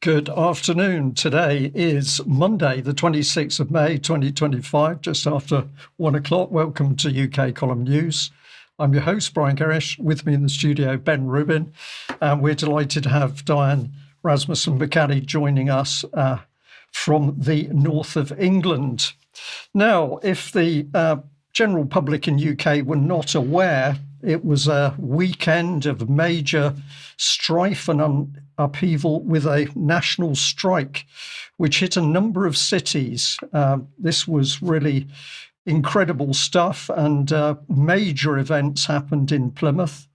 Good afternoon. Today is Monday, the 26th of May, 2025, just after 1 o'clock. Welcome to UK Column News. I'm your host, Brian Gerrish. With me in the studio, Ben Rubin. And we're delighted to have Diane, Rasmussen, McAdie joining us from the north of England. Now, if the general public in UK were not aware, it was a weekend of major strife and upheaval with a national strike, which hit a number of cities. This was really incredible stuff, and major events happened in Plymouth.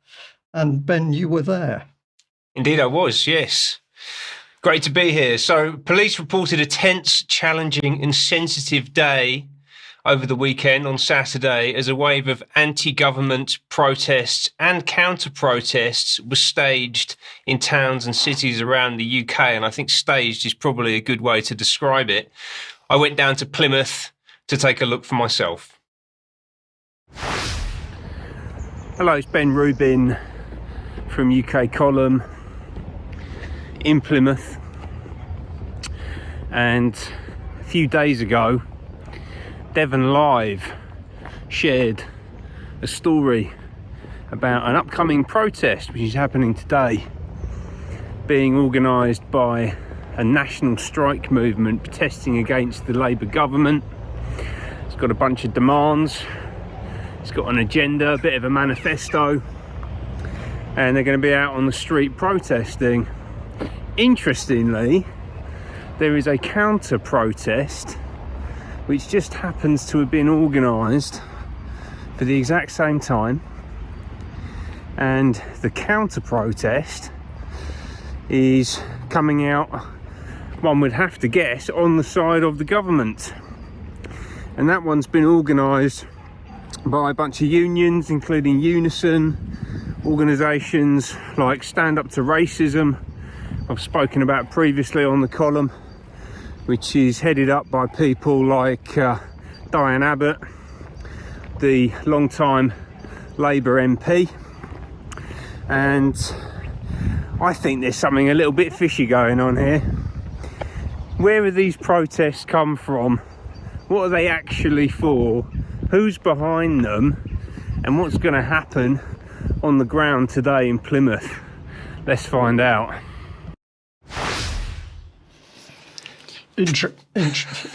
And Ben, you were there. Indeed, I was, yes. Great to be here. So police reported a tense, challenging and sensitive day over the weekend on Saturday as a wave of anti-government protests and counter-protests was staged in towns and cities around the UK. And I think staged is probably a good way to describe it. I went down to Plymouth to take a look for myself. Hello, it's Ben Rubin from UK Column in Plymouth. And a few days ago, Devon Live shared a story about an upcoming protest which is happening today, being organised by a national strike movement protesting against the Labour government. It's got a bunch of demands, it's got an agenda, a bit of a manifesto, and they're going to be out on the street protesting. Interestingly, there is a counter-protest which just happens to have been organised for the exact same time, and the counter-protest is coming out, one would have to guess, on the side of the government. And that one's been organised by a bunch of unions, including Unison, organisations like Stand Up to Racism, I've spoken about previously on the column, which is headed up by people like Diane Abbott, the long-time Labour MP. And I think there's something a little bit fishy going on here. Where have these protests come from? What are they actually for? Who's behind them? And what's going to happen on the ground today in Plymouth? Let's find out.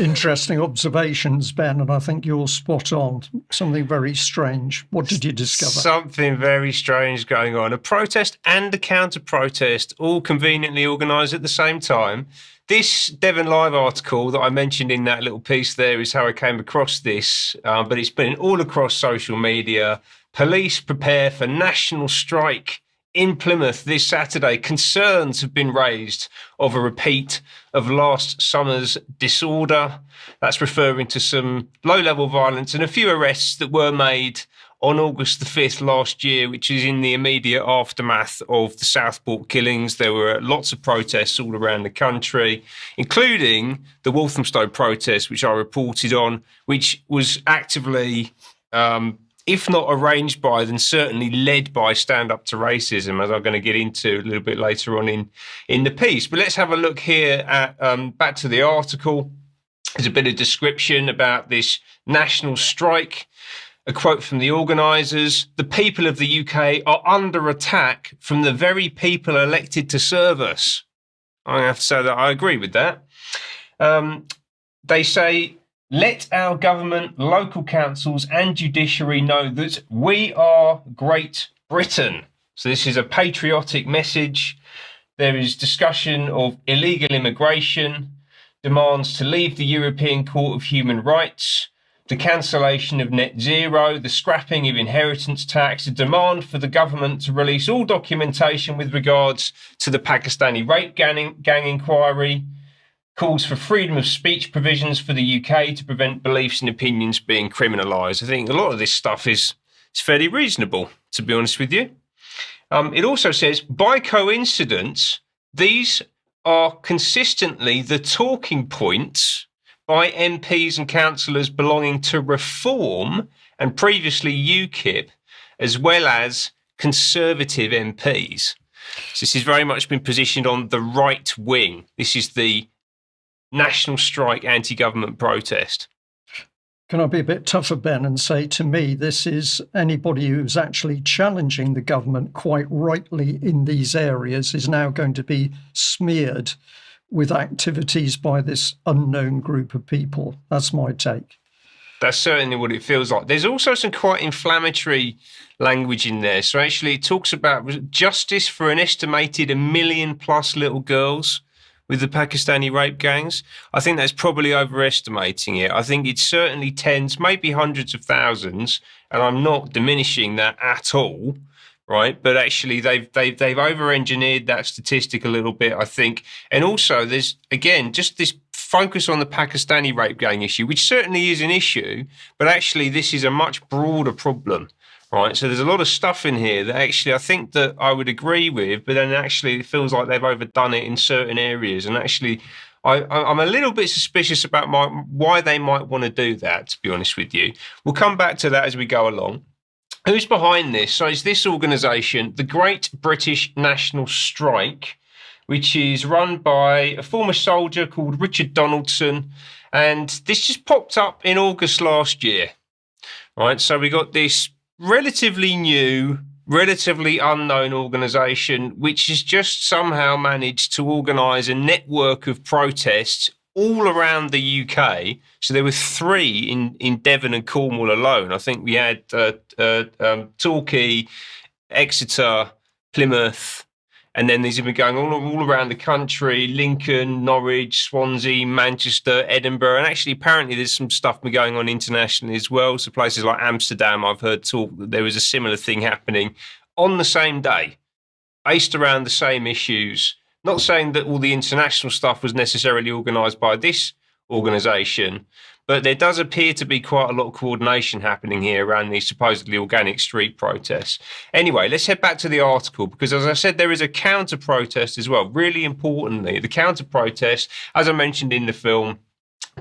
Interesting observations, Ben, and I think you're spot on. Something very strange. What did you discover? Something very strange going on. A protest and a counter-protest, all conveniently organised at the same time. This Devon Live article that I mentioned in that little piece there is how I came across this, but it's been all across social media. Police prepare for national strike in Plymouth this Saturday. Concerns have been raised of a repeat of last summer's disorder. That's referring to some low-level violence and a few arrests that were made on August the 5th last year, which is in the immediate aftermath of the Southport killings. There were lots of protests all around the country, including the Walthamstow protest, which I reported on, which was actively if not arranged by, then certainly led by Stand Up to Racism, as I'm going to get into a little bit later on in the piece. But let's have a look here at back to the article. There's a bit of description about this national strike. A quote from the organisers: "The people of the UK are under attack from the very people elected to serve us." I have to say that I agree with that. They say, "Let our government, local councils and judiciary know that we are Great Britain." So this is a patriotic message. There is discussion of illegal immigration, demands to leave the European Court of Human Rights, the cancellation of net zero, the scrapping of inheritance tax, a demand for the government to release all documentation with regards to the Pakistani rape gang inquiry, calls for freedom of speech provisions for the UK to prevent beliefs and opinions being criminalised. I think a lot of this stuff is fairly reasonable, to be honest with you. It also says, by coincidence, these are consistently the talking points by MPs and councillors belonging to Reform and previously UKIP, as well as Conservative MPs. So this has very much been positioned on the right wing. This is the national strike anti-government protest. Can I be a bit tougher, Ben, and say, to me, this is anybody who's actually challenging the government quite rightly in these areas is now going to be smeared with activities by this unknown group of people. That's my take. That's certainly what it feels like. There's also some quite inflammatory language in there. So actually it talks about justice for an estimated 1 million plus little girls with the Pakistani rape gangs. I think that's probably overestimating it. I think it's certainly tens, maybe hundreds of thousands, and I'm not diminishing that at all, right? But actually they've over-engineered that statistic a little bit, I think. And also there's, again, just this focus on the Pakistani rape gang issue, which certainly is an issue, but actually this is a much broader problem. Right, so there's a lot of stuff in here that actually I think that I would agree with, but then actually it feels like they've overdone it in certain areas. And actually, I'm a little bit suspicious about why they might want to do that, to be honest with you. We'll come back to that as we go along. Who's behind this? So it's this organisation, the Great British National Strike, which is run by a former soldier called Richard Donaldson. And this just popped up in August last year. Right, so we got this relatively new, relatively unknown organisation, which has just somehow managed to organise a network of protests all around the UK. So there were 3 in Devon and Cornwall alone. I think we had Torquay, Exeter, Plymouth, and then these have been going all around the country: Lincoln, Norwich, Swansea, Manchester, Edinburgh. And actually, apparently, there's some stuff been going on internationally as well. So places like Amsterdam, I've heard talk that there was a similar thing happening on the same day, based around the same issues. Not saying that all the international stuff was necessarily organised by this organisation, but there does appear to be quite a lot of coordination happening here around these supposedly organic street protests. Anyway, let's head back to the article, because as I said, there is a counter-protest as well. Really importantly, the counter-protest, as I mentioned in the film,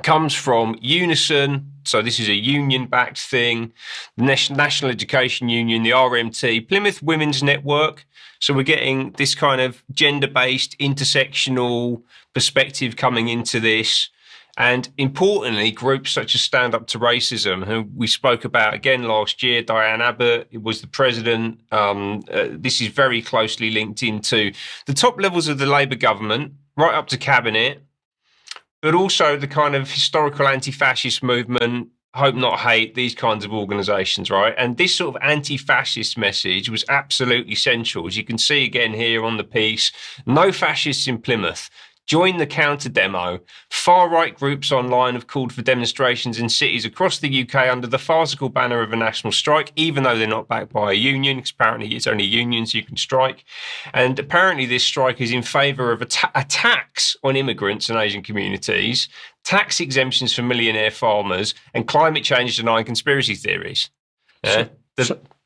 comes from Unison. So this is a union-backed thing, the National Education Union, the RMT, Plymouth Women's Network. So we're getting this kind of gender-based, intersectional perspective coming into this. And importantly, groups such as Stand Up to Racism, who we spoke about again last year, Diane Abbott, it was the president. This is very closely linked into the top levels of the Labour government, right up to cabinet, but also the kind of historical anti-fascist movement, Hope Not Hate, these kinds of organisations, right? And this sort of anti-fascist message was absolutely central. As you can see again here on the piece, no fascists in Plymouth. Join the counter demo. Far-right groups online have called for demonstrations in cities across the UK under the farcical banner of a national strike, even though they're not backed by a union, because apparently it's only unions you can strike. And apparently this strike is in favour of attacks on immigrants and Asian communities, tax exemptions for millionaire farmers, and climate change denying conspiracy theories.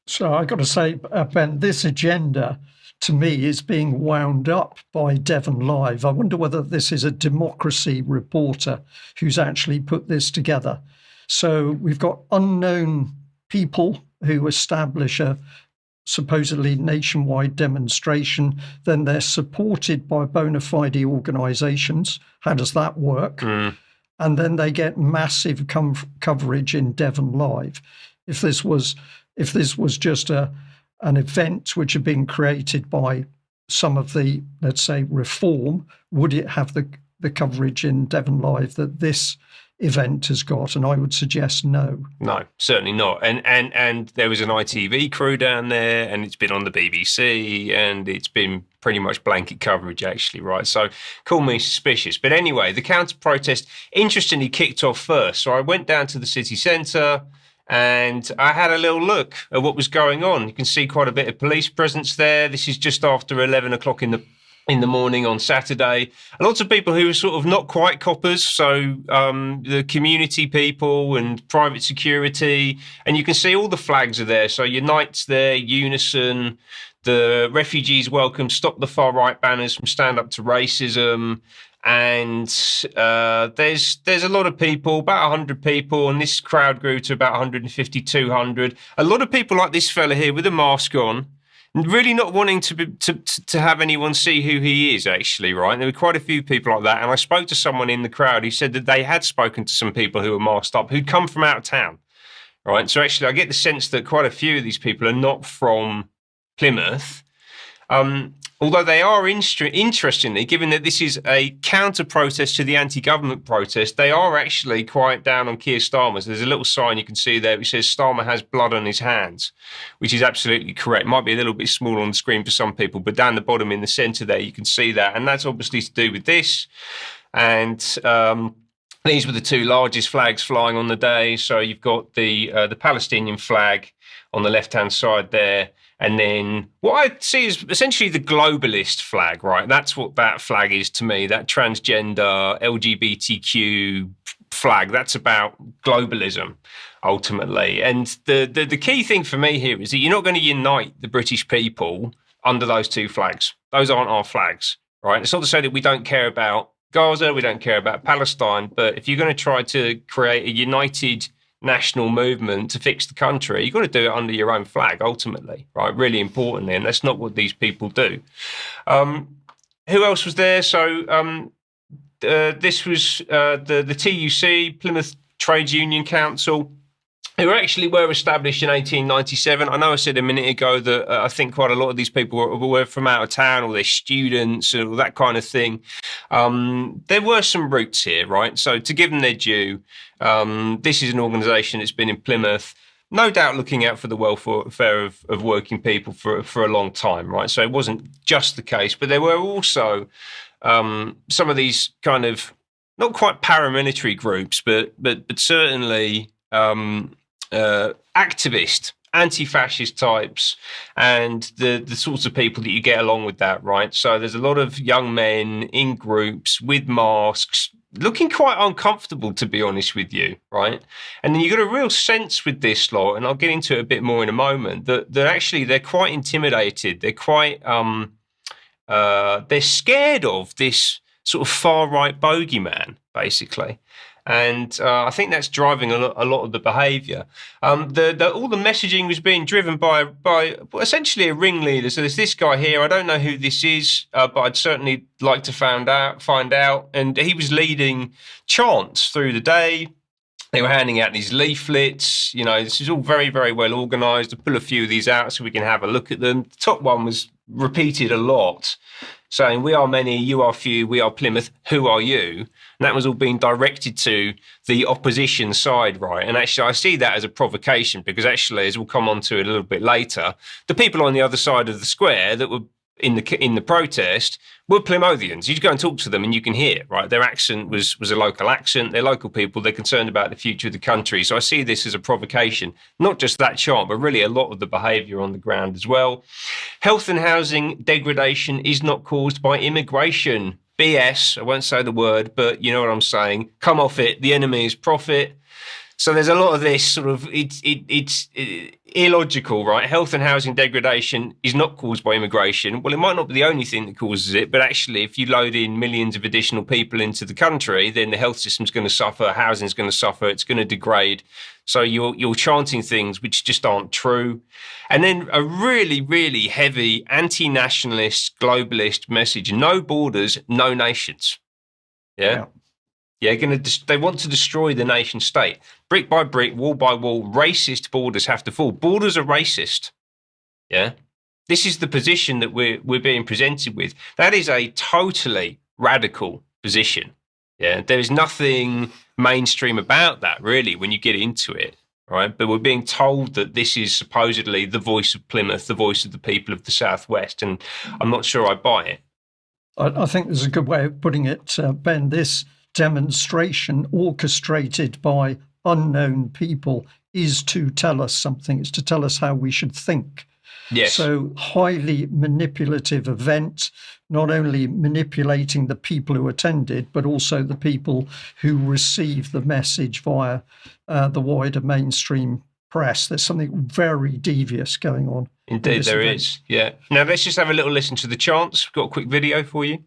So I've got to say, Ben, this agenda to me is being wound up by Devon Live. I wonder whether this is a democracy reporter who's actually put this together. So we've got unknown people who establish a supposedly nationwide demonstration, then they're supported by bona fide organisations. How does that work? And then they get massive coverage in Devon Live. If this was just an event which had been created by some of the, let's say, reform, would it have the coverage in Devon Live that this event has got? And I would suggest no. No, certainly not. And there was an ITV crew down there, and it's been on the BBC, and it's been pretty much blanket coverage, actually, right? So call me suspicious. But anyway, the counter-protest, interestingly, kicked off first. So I went down to the city centre, and I had a little look at what was going on. You can see quite a bit of police presence there. This is just after 11 o'clock in the morning on Saturday. Lots of people who are sort of not quite coppers, so the community people and private security. And you can see all the flags are there. So Unite's there, Unison, the Refugees Welcome, Stop the Far Right banners from Stand Up to Racism. And there's a lot of people, about 100 people, and this crowd grew to about 150, 200. A lot of people like this fella here with a mask on. really not wanting to have anyone see who he is, actually, right? There were quite a few people like that. And I spoke to someone in the crowd who said that they had spoken to some people who were masked up who'd come from out of town, right? So actually, I get the sense that quite a few of these people are not from Plymouth. Although they are, interestingly, given that this is a counter-protest to the anti-government protest, they are actually quite down on Keir Starmer. So there's a little sign you can see there which says Starmer has blood on his hands, which is absolutely correct. Might be a little bit small on the screen for some people, but down the bottom in the centre there, you can see that. And that's obviously to do with this. And these were the two largest flags flying on the day. So you've got the Palestinian flag on the left-hand side there. And then what I see is essentially the globalist flag, right? That's what that flag is to me, that transgender LGBTQ flag. That's about globalism, ultimately. And the key thing for me here is that you're not going to unite the British people under those two flags. Those aren't our flags, right? It's not to say that we don't care about Gaza, we don't care about Palestine, but if you're going to try to create a united national movement to fix the country, you've got to do it under your own flag, ultimately, right? Really importantly, and that's not what these people do. Who else was there? So this was the TUC, Plymouth Trades Union Council, who actually were established in 1897. I know I said a minute ago that I think quite a lot of these people were from out of town, or they're students, or that kind of thing. There were some roots here, right? So to give them their due, this is an organisation that's been in Plymouth, no doubt looking out for the welfare of working people for a long time, right? So it wasn't just the case, but there were also some of these kind of not quite paramilitary groups, but certainly activist, anti-fascist types, and the sorts of people that you get along with that, right? So there's a lot of young men in groups with masks, looking quite uncomfortable, to be honest with you, right? And then you got a real sense with this lot, and I'll get into it a bit more in a moment, that actually they're quite intimidated. They're quite, they're scared of this sort of far-right bogeyman, basically. And I think that's driving a lot of the behaviour. All the messaging was being driven by essentially a ringleader. So there's this guy here. I don't know who this is, but I'd certainly like to find out. And he was leading chants through the day. They were handing out these leaflets. You know, this is all very, very well organised. I'll pull a few of these out so we can have a look at them. The top one was repeated a lot, saying, "We are many, you are few, we are Plymouth, who are you?" And that was all being directed to the opposition side, right? And actually, I see that as a provocation because actually, as we'll come on to it a little bit later, the people on the other side of the square that were in the protest were Plymouthians. You go and talk to them and you can hear, right? Their accent was a local accent. They're local people. They're concerned about the future of the country. So I see this as a provocation, not just that chant, but really a lot of the behaviour on the ground as well. Health and housing degradation is not caused by immigration. BS, I won't say the word, but you know what I'm saying. Come off it. The enemy is profit. So there's a lot of this sort of, it's illogical, right? Health and housing degradation is not caused by immigration. Well, it might not be the only thing that causes it, but actually if you load in millions of additional people into the country, then the health system's going to suffer, housing's going to suffer, it's going to degrade. So you're chanting things which just aren't true. And then a really, really heavy anti-nationalist, globalist message: no borders, no nations. Yeah. Yeah, they want to destroy the nation state. Brick by brick, wall by wall, racist borders have to fall. Borders are racist. Yeah. This is the position that we're being presented with. That is a totally radical position. Yeah. There is nothing mainstream about that, really, when you get into it. Right. But we're being told that this is supposedly the voice of Plymouth, the voice of the people of the Southwest. And I'm not sure I buy it. I think there's a good way of putting it, Ben. This demonstration orchestrated by unknown people is to tell us something. It's to tell us how we should think. Yes. So highly manipulative event, not only manipulating the people who attended, but also the people who receive the message via the wider mainstream press. There's something very devious going on. Indeed, there is. Yeah. Now let's just have a little listen to the chants. We've got a quick video for you.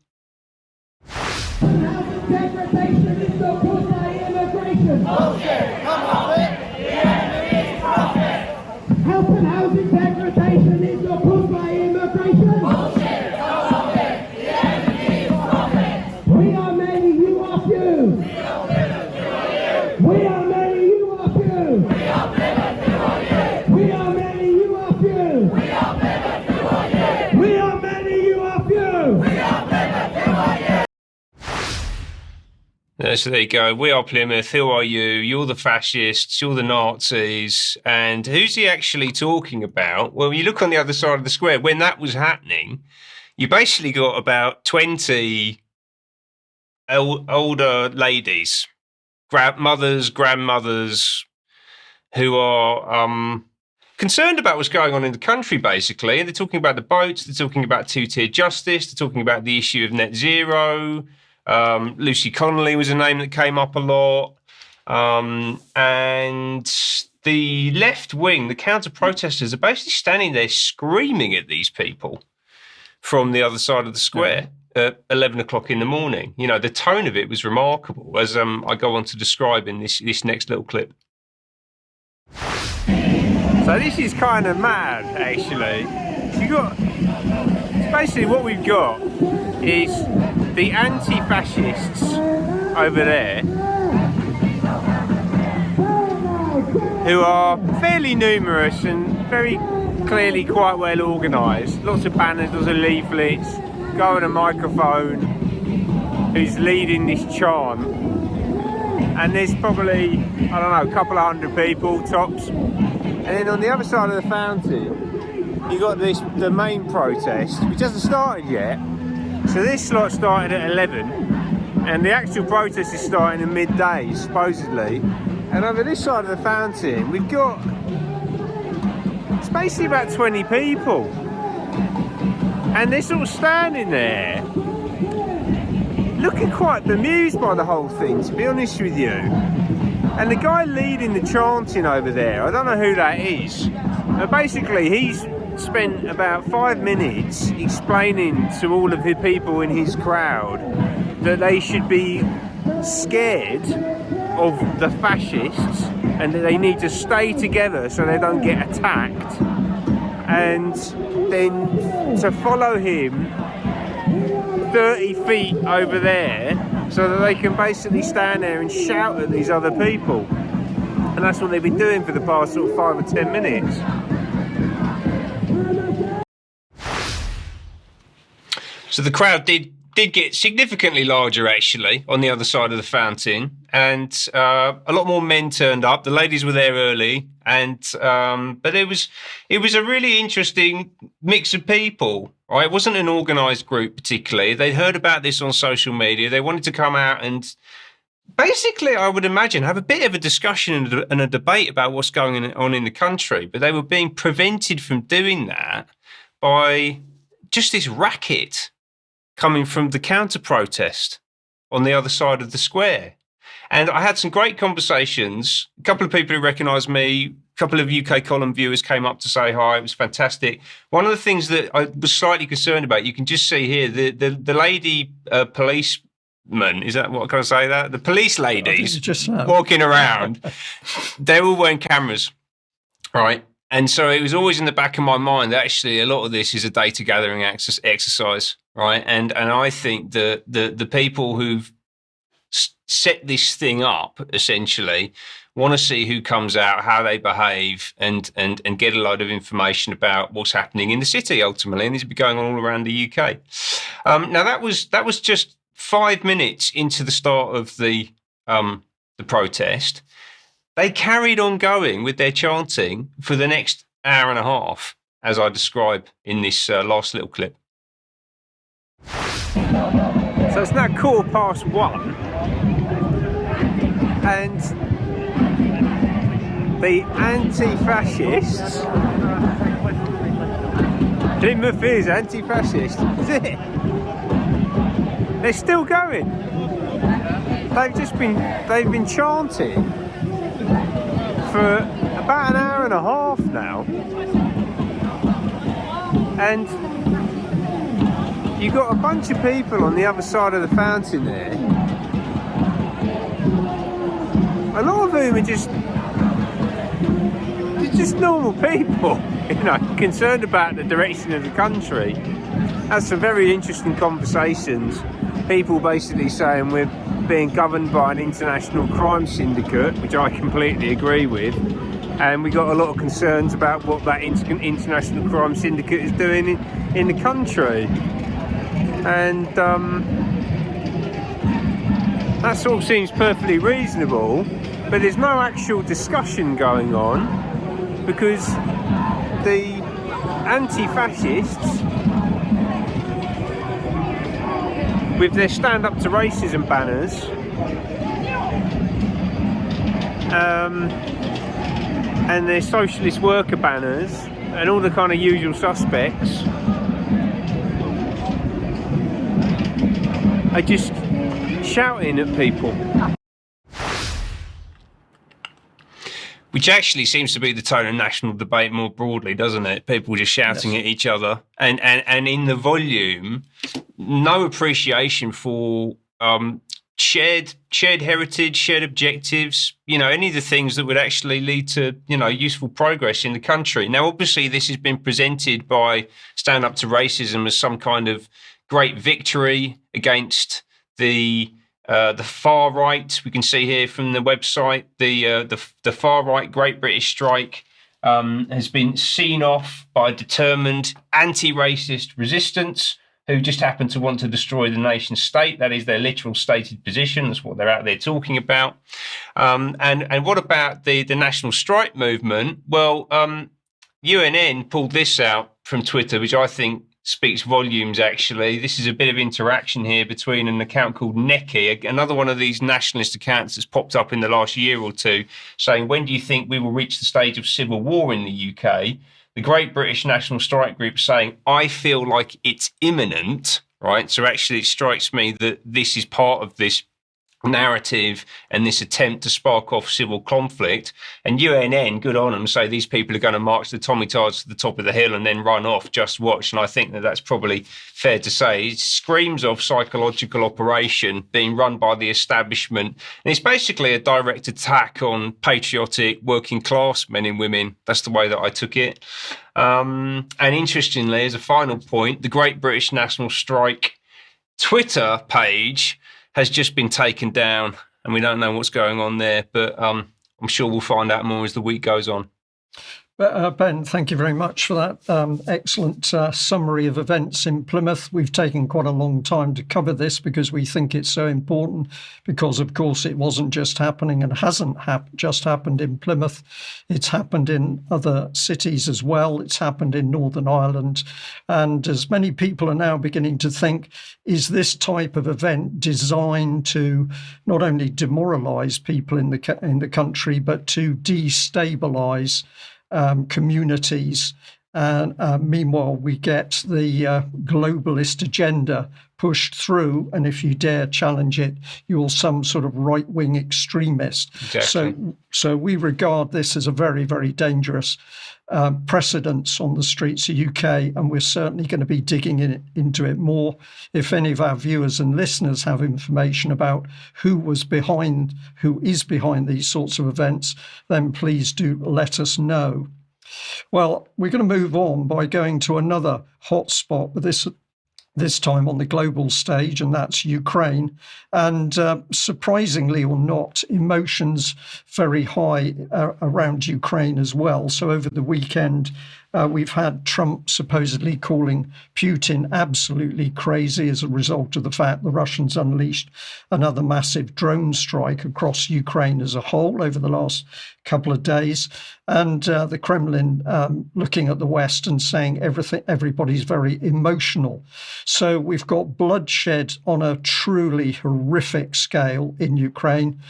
Degradation is not caused by immigration. Bullshit! Come off it! The enemy's profit! Health and housing degradation is not caused by So there you go. We are Plymouth. Who are you? You're the fascists. You're the Nazis. And who's he actually talking about? Well, you look on the other side of the square. When that was happening, you basically got about 20 older ladies, mothers, grandmothers, who are concerned about what's going on in the country, basically. And they're talking about the boats. They're talking about two-tier justice. They're talking about the issue of net zero. Lucy Connolly was a name that came up a lot. And the left wing, the counter-protesters, are basically standing there screaming at these people from the other side of the square at 11 o'clock in the morning. You know, the tone of it was remarkable, as I go on to describe in this next little clip. So this is kind of mad, actually. It's basically what we've got is the anti-fascists over there, who are fairly numerous and very clearly quite well organised. Lots of banners, lots of leaflets, guy on a microphone who's leading this chant. And there's probably, I don't know, a couple of hundred people tops. And then on the other side of the fountain, you got the main protest, which hasn't started yet. So this slot started at 11, and the actual protest is starting at midday, supposedly. And over this side of the fountain, we've got, it's basically about 20 people. And they're sort of standing there, looking quite bemused by the whole thing, to be honest with you. And the guy leading the chanting over there, I don't know who that is. Basically, he's spent about 5 minutes explaining to all of the people in his crowd that they should be scared of the fascists and that they need to stay together so they don't get attacked. And then to follow him 30 feet over there so that they can basically stand there and shout at these other people. And that's what they've been doing for the past sort of 5 or 10 minutes. So the crowd did get significantly larger, actually, on the other side of the fountain, and a lot more men turned up. The ladies were there early, and but it was a really interesting mix of people. Right, it wasn't an organised group particularly. They'd heard about this on social media. They wanted to come out and basically, I would imagine, have a bit of a discussion and a debate about what's going on in the country. But they were being prevented from doing that by just this racket coming from the counter-protest on the other side of the square. And I had some great conversations. A couple of people who recognised me, a couple of UK column viewers came up to say hi. It was fantastic. One of the things that I was slightly concerned about, you can just see here, the lady policeman, is that what can I say that? The police ladies just walking around, they're all wearing cameras, right? And so it was always in the back of my mind that actually a lot of this is a data gathering exercise, right? And I think that the people who've set this thing up essentially want to see who comes out, how they behave, and get a load of information about what's happening in the city ultimately, and this will be going on all around the UK. Now that was just 5 minutes into the start of the protest. They carried on going with their chanting for the next hour and a half, as I describe in this last little clip. So it's now 1:15, and the anti-fascists, Plymouth is anti-fascist, is it? They're still going. They've been chanting for about an hour and a half now, and you've got a bunch of people on the other side of the fountain there, a lot of whom are just normal people, you know, concerned about the direction of the country. Had some very interesting conversations. People basically saying we're being governed by an international crime syndicate, which I completely agree with, and we got a lot of concerns about what that international crime syndicate is doing in the country. And That all seems perfectly reasonable, but there's no actual discussion going on because the anti-fascists, with their stand up to racism banners, and their socialist worker banners and all the kind of usual suspects, are just shouting at people. Which actually seems to be the tone of national debate more broadly, doesn't it? People just shouting at each other, and in the volume, no appreciation for shared heritage, shared objectives. Any of the things that would actually lead to useful progress in the country. Now, obviously, this has been presented by Stand Up to Racism as some kind of great victory against the far right. We can see here from the website the far right Great British Strike has been seen off by determined anti-racist resistance who just happen to want to destroy the nation state. That is their literal stated position. That's what they're out there talking about. And what about the national strike movement? Well, UNN pulled this out from Twitter, which I think speaks volumes, actually. This is a bit of interaction here between an account called Neki, another one of these nationalist accounts that's popped up in the last year or two, saying, when do you think we will reach the stage of civil war in the UK? The Great British National Strike Group saying, I feel like it's imminent, right? So actually it strikes me that this is part of this narrative and this attempt to spark off civil conflict. And UNN, good on them, say these people are going to march the Tommy Tards to the top of the hill and then run off, just watch. And I think that that's probably fair to say. It screams of psychological operation being run by the establishment. And it's basically a direct attack on patriotic working class men and women. That's the way that I took it. And interestingly, as a final point, the Great British National Strike Twitter page has just been taken down, and we don't know what's going on there, but I'm sure we'll find out more as the week goes on. Ben, thank you very much for that excellent summary of events in Plymouth. We've taken quite a long time to cover this because we think it's so important, because, of course, it wasn't just happening and hasn't just happened in Plymouth. It's happened in other cities as well. It's happened in Northern Ireland. And as many people are now beginning to think, is this type of event designed to not only demoralise people in the country, but to destabilise communities? And meanwhile, we get the globalist agenda pushed through, and if you dare challenge it, you're some sort of right-wing extremist. Exactly. So we regard this as a very, very dangerous precedence on the streets of UK, and we're certainly going to be digging into it more. If any of our viewers and listeners have information about who is behind these sorts of events, then please do let us know. Well, we're going to move on by going to another hotspot, but this time on the global stage, and that's Ukraine. And surprisingly or not, emotions very high around Ukraine as well. So over the weekend, we've had Trump supposedly calling Putin absolutely crazy as a result of the fact the Russians unleashed another massive drone strike across Ukraine as a whole over the last couple of days. And the Kremlin looking at the West and saying everybody's very emotional. So we've got bloodshed on a truly horrific scale in Ukraine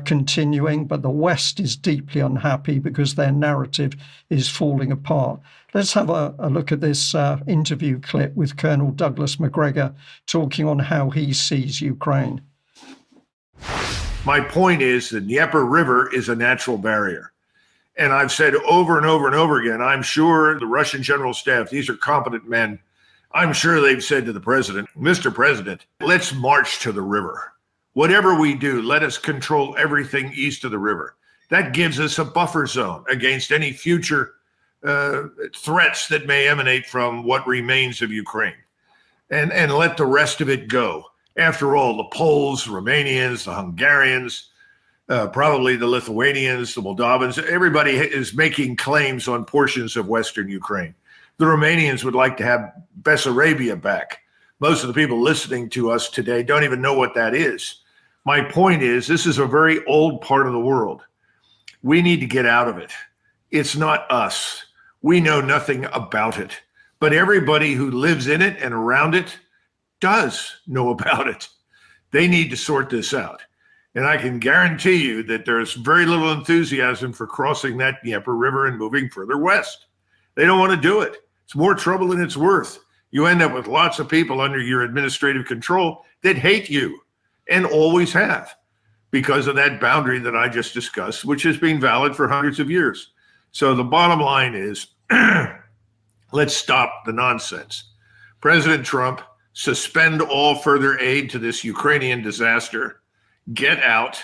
continuing, but the West is deeply unhappy because their narrative is falling apart. Let's have a look at this interview clip with Colonel Douglas Macgregor talking on how he sees Ukraine. My point is the Dnieper River is a natural barrier. And I've said over and over and over again, I'm sure the Russian General Staff, these are competent men, I'm sure they've said to the president, Mr. President, let's march to the river. Whatever we do, let us control everything east of the river. That gives us a buffer zone against any future threats that may emanate from what remains of Ukraine. And let the rest of it go. After all, the Poles, Romanians, the Hungarians, probably the Lithuanians, the Moldovans, everybody is making claims on portions of Western Ukraine. The Romanians would like to have Bessarabia back. Most of the people listening to us today don't even know what that is. My point is, this is a very old part of the world. We need to get out of it. It's not us. We know nothing about it. But everybody who lives in it and around it does know about it. They need to sort this out. And I can guarantee you that there's very little enthusiasm for crossing that Dnieper River and moving further west. They don't want to do it. It's more trouble than it's worth. You end up with lots of people under your administrative control that hate you and always have because of that boundary that I just discussed, which has been valid for hundreds of years. So the bottom line is, let's stop the nonsense. President Trump, suspend all further aid to this Ukrainian disaster. Get out,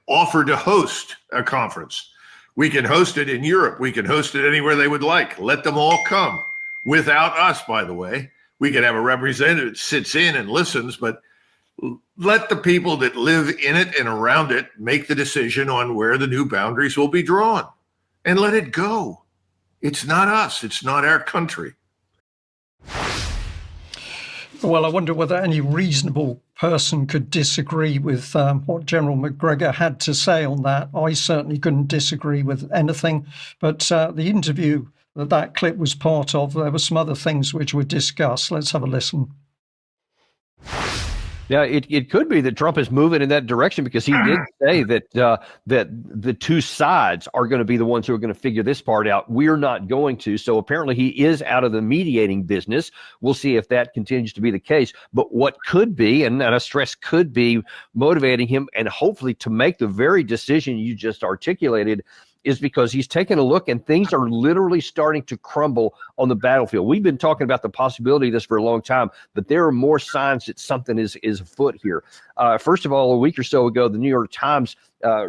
offer to host a conference. We can host it in Europe. We can host it anywhere they would like. Let them all come. Without us, by the way. We could have a representative that sits in and listens, but let the people that live in it and around it make the decision on where the new boundaries will be drawn. And let it go. It's not us. It's not our country. Well, I wonder whether any reasonable person could disagree with what General McGregor had to say on that. I certainly couldn't disagree with anything. But the interview that clip was part of, there were some other things which were discussed. Let's have a listen. Yeah, it could be that Trump is moving in that direction because he did say that that the two sides are going to be the ones who are going to figure this part out. We're not going to. So apparently he is out of the mediating business. We'll see if that continues to be the case. But what could be, and I stress could be, motivating him and hopefully to make the very decision you just articulated is because he's taken a look and things are literally starting to crumble on the battlefield. We've been talking about the possibility of this for a long time, but there are more signs that something is afoot here. First of all, a week or so ago, the New York Times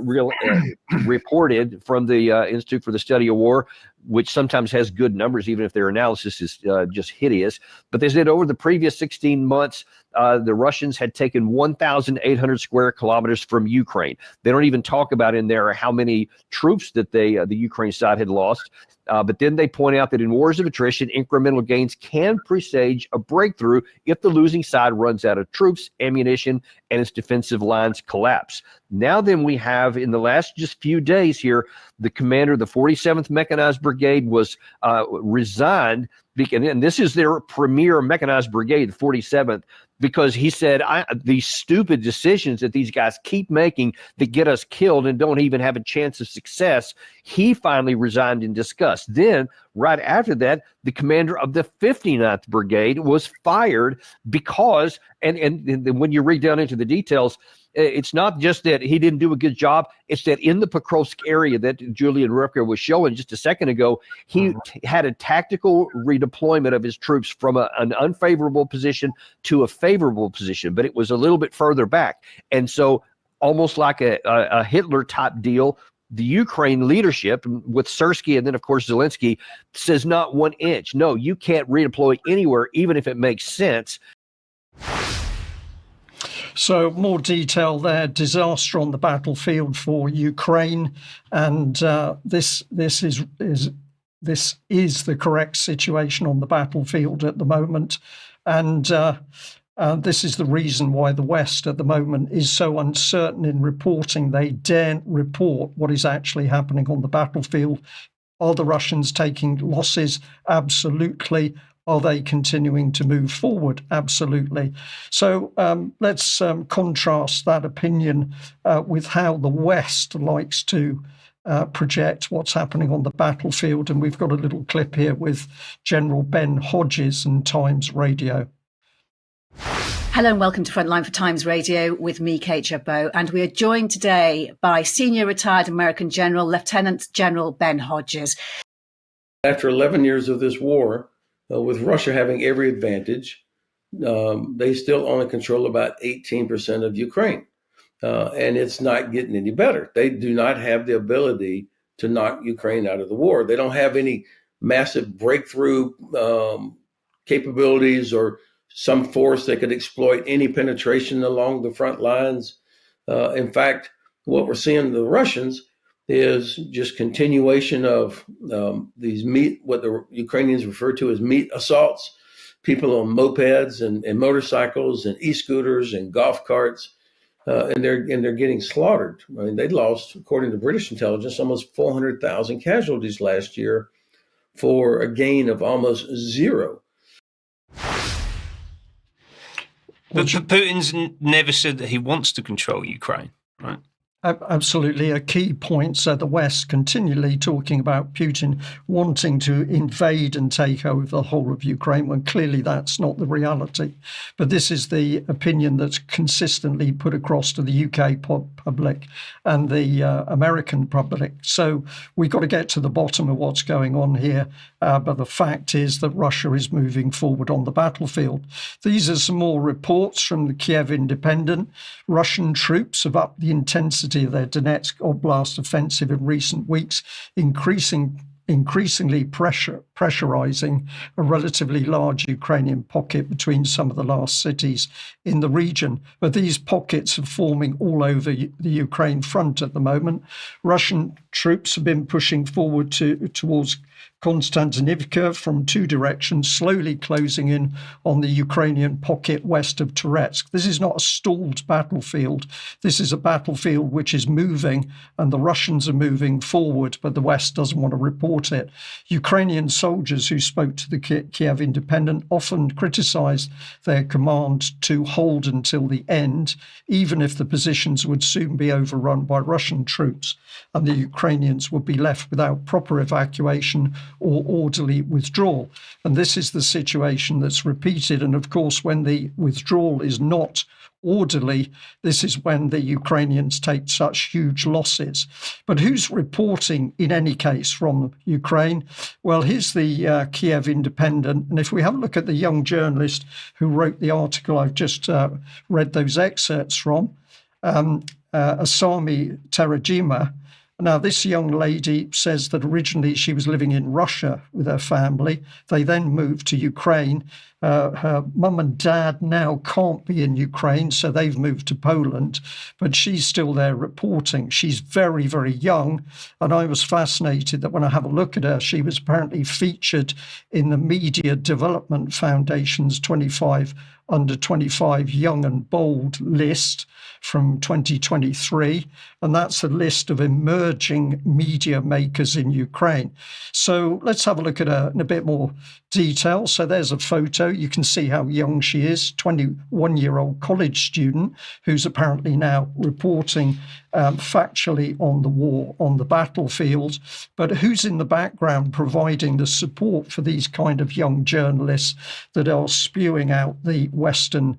reported from the Institute for the Study of War, which sometimes has good numbers, even if their analysis is just hideous. But they said over the previous 16 months, the Russians had taken 1,800 square kilometers from Ukraine. They don't even talk about in there how many troops that the Ukraine side had lost. But then they point out that in wars of attrition, incremental gains can presage a breakthrough if the losing side runs out of troops, ammunition, and its defensive lines collapse. Now then we have, in the last just few days here, the commander of the 47th Mechanized Brigade was resigned, and this is their premier mechanized brigade, the 47th, because he said, these stupid decisions that these guys keep making that get us killed and don't even have a chance of success, he finally resigned in disgust. Then, right after that, the commander of the 59th Brigade was fired because, and when you read down into the details, it's not just that he didn't do a good job. It's that in the Pokrovsk area that Julian Ripker was showing just a second ago, he had a tactical redeployment of his troops from an unfavorable position to a favorable position, but it was a little bit further back. And so almost like a Hitler type deal, the Ukraine leadership with Sersky and then, of course, Zelensky says not 1 inch. No, you can't redeploy anywhere, even if it makes sense. So more detail there, disaster on the battlefield for Ukraine. And this is the correct situation on the battlefield at the moment. And this is the reason why the West at the moment is so uncertain in reporting. They daren't report what is actually happening on the battlefield. Are the Russians taking losses? Absolutely. Are they continuing to move forward? Absolutely. So let's contrast that opinion with how the West likes to project what's happening on the battlefield. And we've got a little clip here with General Ben Hodges and Times Radio. Hello and welcome to Frontline for Times Radio with me, Kate Jabot. And we are joined today by senior retired American General, Lieutenant General Ben Hodges. After 11 years of this war, with Russia having every advantage, they still only control about 18% of Ukraine. And it's not getting any better. They do not have the ability to knock Ukraine out of the war. They don't have any massive breakthrough capabilities or some force that could exploit any penetration along the front lines. In fact, what we're seeing the Russians is just continuation of these what the Ukrainians refer to as meat assaults, people on mopeds and motorcycles and e-scooters and golf carts and they're getting slaughtered. I mean, they lost, according to British intelligence, almost 400,000 casualties last year for a gain of almost zero. But Putin's never said that he wants to control Ukraine, right? Absolutely. A key point. So the West continually talking about Putin wanting to invade and take over the whole of Ukraine, when clearly that's not the reality. But this is the opinion that's consistently put across to the UK public and the American public. So we've got to get to the bottom of what's going on here. But the fact is that Russia is moving forward on the battlefield. These are some more reports from the Kiev Independent. Russian troops have upped the intensity of their Donetsk Oblast offensive in recent weeks, increasingly pressurizing a relatively large Ukrainian pocket between some of the last cities in the region. But these pockets are forming all over the Ukraine front at the moment. Russian troops have been pushing forward towards Konstantinivka from two directions, slowly closing in on the Ukrainian pocket west of Toretsk. This is not a stalled battlefield. This is a battlefield which is moving, and the Russians are moving forward, but the West doesn't want to report it. Ukrainian soldiers who spoke to the Kiev Independent often criticized their command to hold until the end, even if the positions would soon be overrun by Russian troops, and the Ukrainians would be left without proper evacuation or orderly withdrawal. And this is the situation that's repeated. And of course, when the withdrawal is not orderly, this is when the Ukrainians take such huge losses. But who's reporting in any case from Ukraine? Well, here's the Kiev Independent. And if we have a look at the young journalist who wrote the article I've just read those excerpts from, Asami Terajima. Now, this young lady says that originally she was living in Russia with her family. They then moved to Ukraine. Her mum and dad now can't be in Ukraine, so they've moved to Poland, but she's still there reporting. She's very, very young, and I was fascinated that when I have a look at her, she was apparently featured in the Media Development Foundation's 25 under 25 young and bold list from 2023. And that's a list of emerging media makers in Ukraine. So let's have a look at her in a bit more detail. So there's a photo. You can see how young she is, 21-year-old college student who's apparently now reporting factually on the war, on the battlefield. But who's in the background providing the support for these kind of young journalists that are spewing out the Western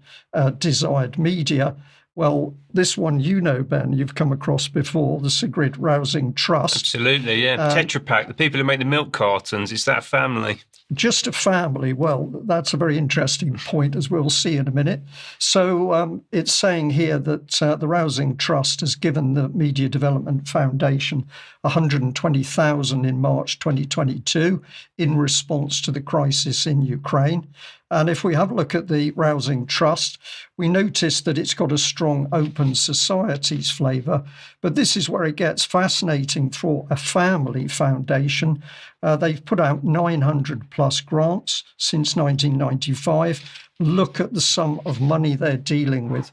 desired media? Well, this one, you know, Ben, you've come across before, the Sigrid Rousing Trust. Absolutely, yeah. Tetra Pak, the people who make the milk cartons, it's that family. Just a family. Well, that's a very interesting point, as we'll see in a minute. So it's saying here that the Rousing Trust has given the Media Development Foundation $120,000 in March 2022 in response to the crisis in Ukraine. And if we have a look at the Rousing Trust, we notice that it's got a strong open societies flavour. But this is where it gets fascinating for a family foundation. They've put out 900 plus grants since 1995. Look at the sum of money they're dealing with.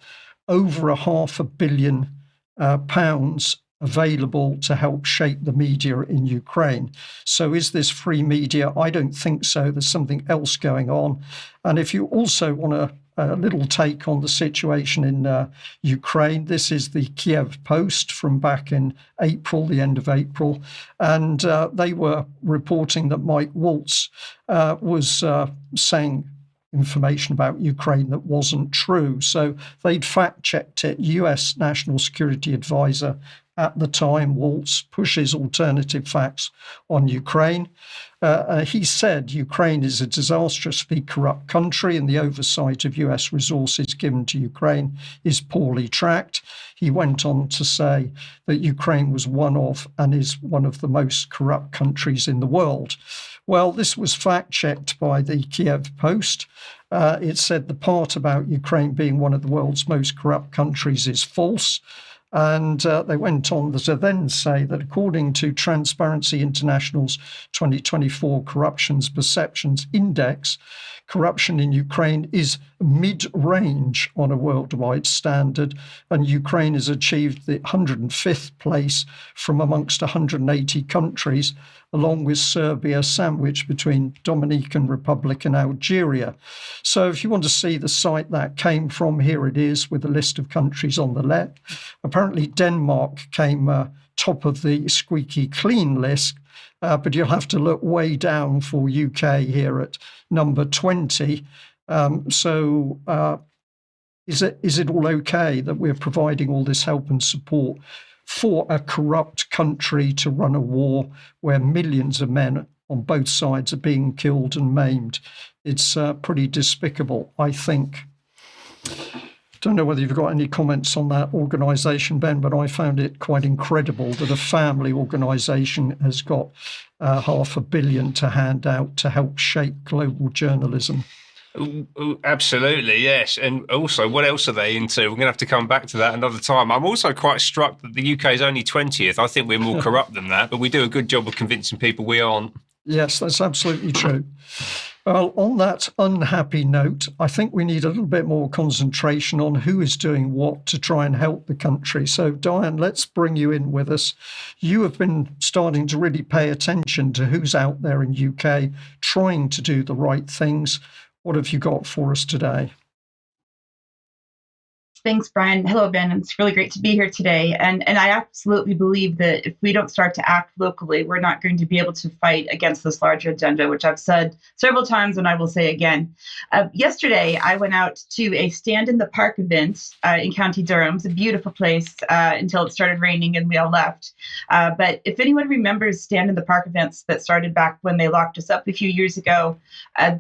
Over £500 million available to help shape the media in Ukraine. So is this free media? I don't think so. There's something else going on. And if you also want a little take on the situation in Ukraine, this is the Kiev Post from back in April, the end of April. And they were reporting that Mike Waltz was saying information about Ukraine that wasn't true. So they'd fact-checked it. US National Security Advisor at the time, Waltz, pushes alternative facts on Ukraine. He said Ukraine is a disastrously corrupt country and the oversight of US resources given to Ukraine is poorly tracked. He went on to say that Ukraine was one of and is one of the most corrupt countries in the world. Well, this was fact-checked by the Kiev Post. It said the part about Ukraine being one of the world's most corrupt countries is false. And they went on to then say that according to Transparency International's 2024 Corruptions Perceptions Index, corruption in Ukraine is mid-range on a worldwide standard, and Ukraine has achieved the 105th place from amongst 180 countries, along with Serbia, sandwiched between Dominican Republic and Algeria. So if you want to see the site that came from, here it is with a list of countries on the left. Apparently Denmark came top of the squeaky clean list, but you'll have to look way down for UK here at number 20. Is it all okay that we're providing all this help and support for a corrupt country to run a war where millions of men on both sides are being killed and maimed? It's pretty despicable, I think. Don't know whether you've got any comments on that organisation, Ben, but I found it quite incredible that a family organisation has got $500 million to hand out to help shape global journalism. Ooh, absolutely, yes. And also, what else are they into? We're going to have to come back to that another time. I'm also quite struck that the UK is only 20th. I think we're more corrupt than that, but we do a good job of convincing people we aren't. Yes, that's absolutely true. Well, on that unhappy note, I think we need a little bit more concentration on who is doing what to try and help the country. So, Diane, let's bring you in with us. You have been starting to really pay attention to who's out there in UK trying to do the right things. What have you got for us today? Thanks, Brian. Hello, Ben. It's really great to be here today. And I absolutely believe that if we don't start to act locally, we're not going to be able to fight against this larger agenda, which I've said several times and I will say again. Yesterday, I went out to a Stand in the Park event in County Durham. It's a beautiful place until it started raining and we all left. But if anyone remembers Stand in the Park events that started back when they locked us up a few years ago,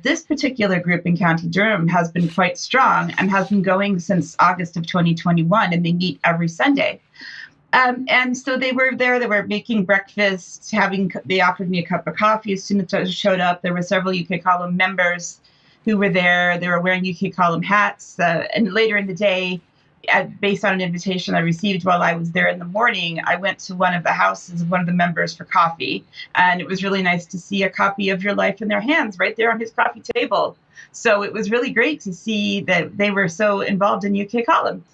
this particular group in County Durham has been quite strong and has been going since August of 2021, and they meet every Sunday. And so they were there, they were making breakfast, they offered me a cup of coffee as soon as I showed up. There were several UK Column members who were there. They were wearing UK Column hats. And later in the day, based on an invitation I received while I was there in the morning, I went to one of the houses of one of the members for coffee. And it was really nice to see a copy of Your Life in their hands right there on his coffee table. So it was really great to see that they were so involved in UK Column.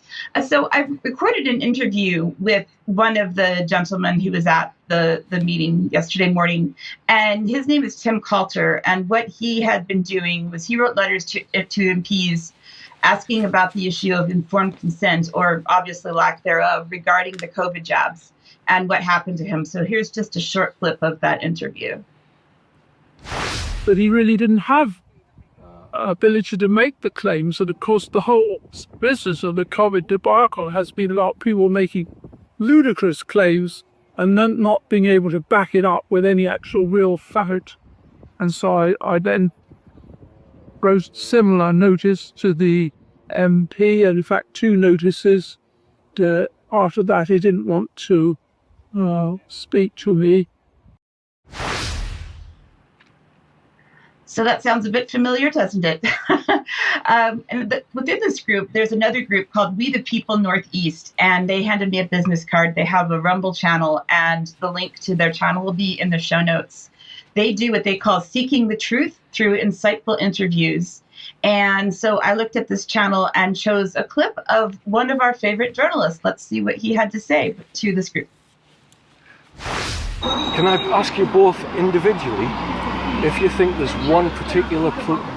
So I recorded an interview with one of the gentlemen who was at the meeting yesterday morning, and his name is Tim Coulter. And what he had been doing was he wrote letters to MPs asking about the issue of informed consent, or obviously lack thereof, regarding the COVID jabs and what happened to him. So here's just a short clip of that interview. But he really didn't have ability to make the claims, and of course the whole business of the COVID debacle has been about people making ludicrous claims and then not being able to back it up with any actual real fact. And so I then wrote similar notice to the MP, and in fact 2 notices. After that he didn't want to speak to me. So that sounds a bit familiar, doesn't it? And within this group, there's another group called We the People Northeast, and they handed me a business card. They have a Rumble channel, and the link to their channel will be in the show notes. They do what they call seeking the truth through insightful interviews. And so I looked at this channel and chose a clip of one of our favorite journalists. Let's see what he had to say to this group. Can I ask you both individually if you think there's one particular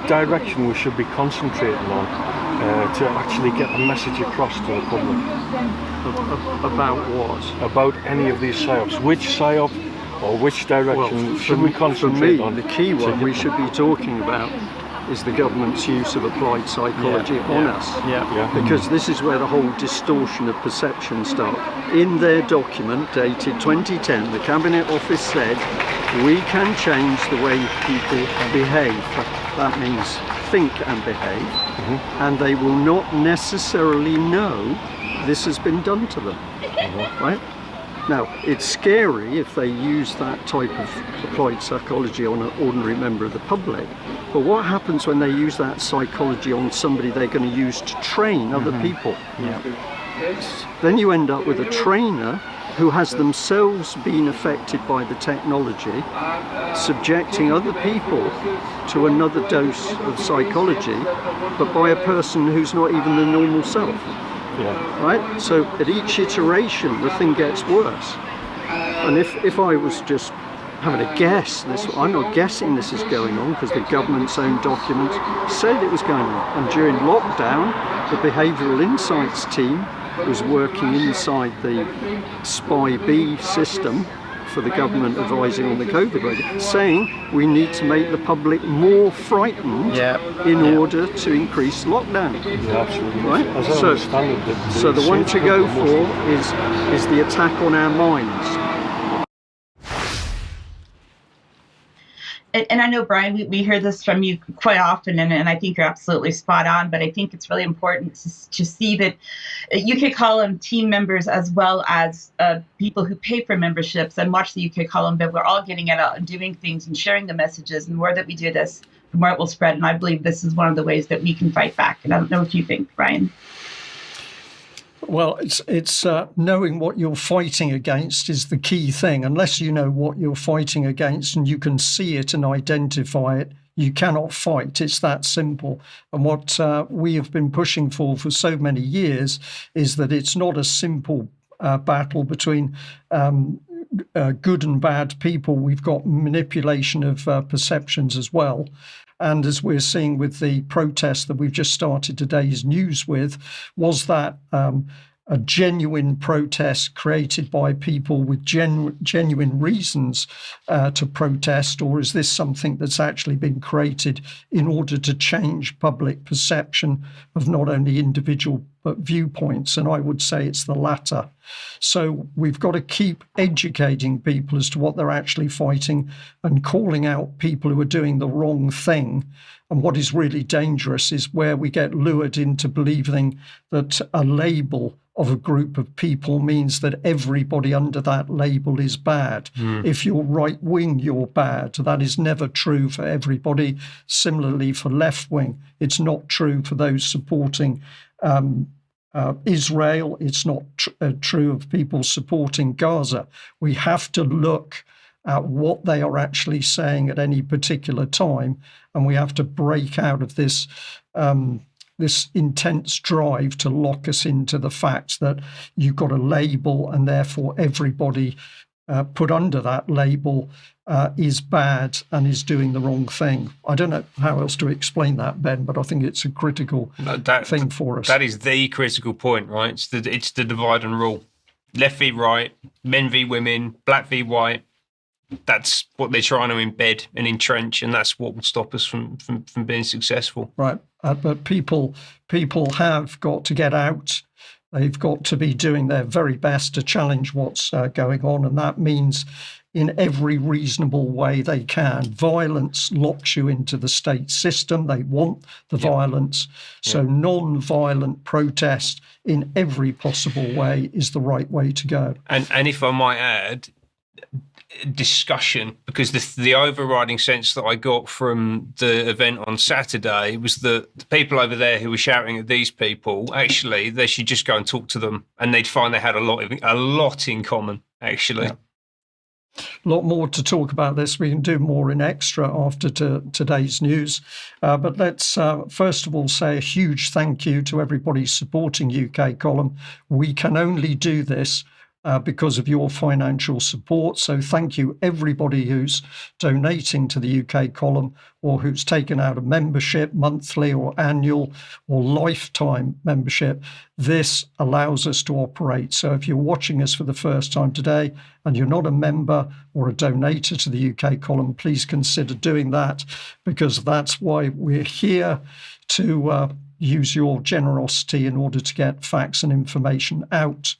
direction we should be concentrating on to actually get the message across to the public? About what? About any of these psyops. Which psyop or which direction should we concentrate on? The key one we should be talking about is the government's use of applied psychology on us. Because this is where the whole distortion of perception starts. In their document dated 2010, the Cabinet Office said, we can change the way people behave. That means think and behave. And they will not necessarily know this has been done to them. Right? Now, it's scary if they use that type of applied psychology on an ordinary member of the public, but what happens when they use that psychology on somebody they're going to use to train other people? then you end up with a trainer who has themselves been affected by the technology, subjecting other people to another dose of psychology, but by a person who's not even the normal self. Yeah. Right? So at each iteration, the thing gets worse. And if I was just having a guess, I'm not guessing this is going on because the government's own documents said it was going on. And during lockdown, the Behavioural Insights team was working inside the SPY-B system for the government advising on the COVID rate, saying we need to make the public more frightened in order to increase lockdown. Yeah, absolutely. Right? As I understand it, so the one to go for is the attack on our minds. And I know, Brian, we hear this from you quite often, and I think you're absolutely spot on, but I think it's really important to see that UK Column team members, as well as people who pay for memberships and watch the UK Column, that we're all getting it out and doing things and sharing the messages. And the more that we do this, the more it will spread. And I believe this is one of the ways that we can fight back. And I don't know if you think, Brian. Well, it's knowing what you're fighting against is the key thing. Unless you know what you're fighting against and you can see it and identify it, you cannot fight. It's that simple. And what we have been pushing for so many years is that it's not a simple battle between good and bad people. We've got manipulation of perceptions as well. And as we're seeing with the protest that we've just started today's news with, was that a genuine protest created by people with genuine reasons to protest, or is this something that's actually been created in order to change public perception of not only individual but viewpoints? And I would say it's the latter. So we've got to keep educating people as to what they're actually fighting and calling out people who are doing the wrong thing. And what is really dangerous is where we get lured into believing that a label of a group of people means that everybody under that label is bad. If you're right wing, you're bad. That is never true for everybody. Similarly, for left wing, it's not true for those supporting Israel. It's not true of people supporting Gaza. We have to look at what they are actually saying at any particular time, and we have to break out of this this intense drive to lock us into the fact that you've got a label and therefore everybody put under that label is bad and is doing the wrong thing. I don't know how else to explain that, Ben, but I think it's a critical thing for us. That is the critical point, right? It's the divide and rule. Left v right, men v women, black v white. That's what they're trying to embed and entrench, and that's what will stop us from being successful. Right. But people have got to get out. They've got to be doing their very best to challenge what's going on, and that means in every reasonable way they can. Violence locks you into the state system. They want the violence. So non-violent protest in every possible way is the right way to go. And if I might add, discussion, because the overriding sense that I got from the event on Saturday was that the people over there who were shouting at these people, actually, they should just go and talk to them, and they'd find they had a lot in common, actually. Yeah. A lot more to talk about this. We can do more in extra after today's news. But let's first of all say a huge thank you to everybody supporting UK Column. We can only do this because of your financial support. So thank you everybody who's donating to the UK Column or who's taken out a membership, monthly or annual or lifetime membership. This allows us to operate. So if you're watching us for the first time today and you're not a member or a donator to the UK Column, please consider doing that, because that's why we're here, to use your generosity in order to get facts and information out.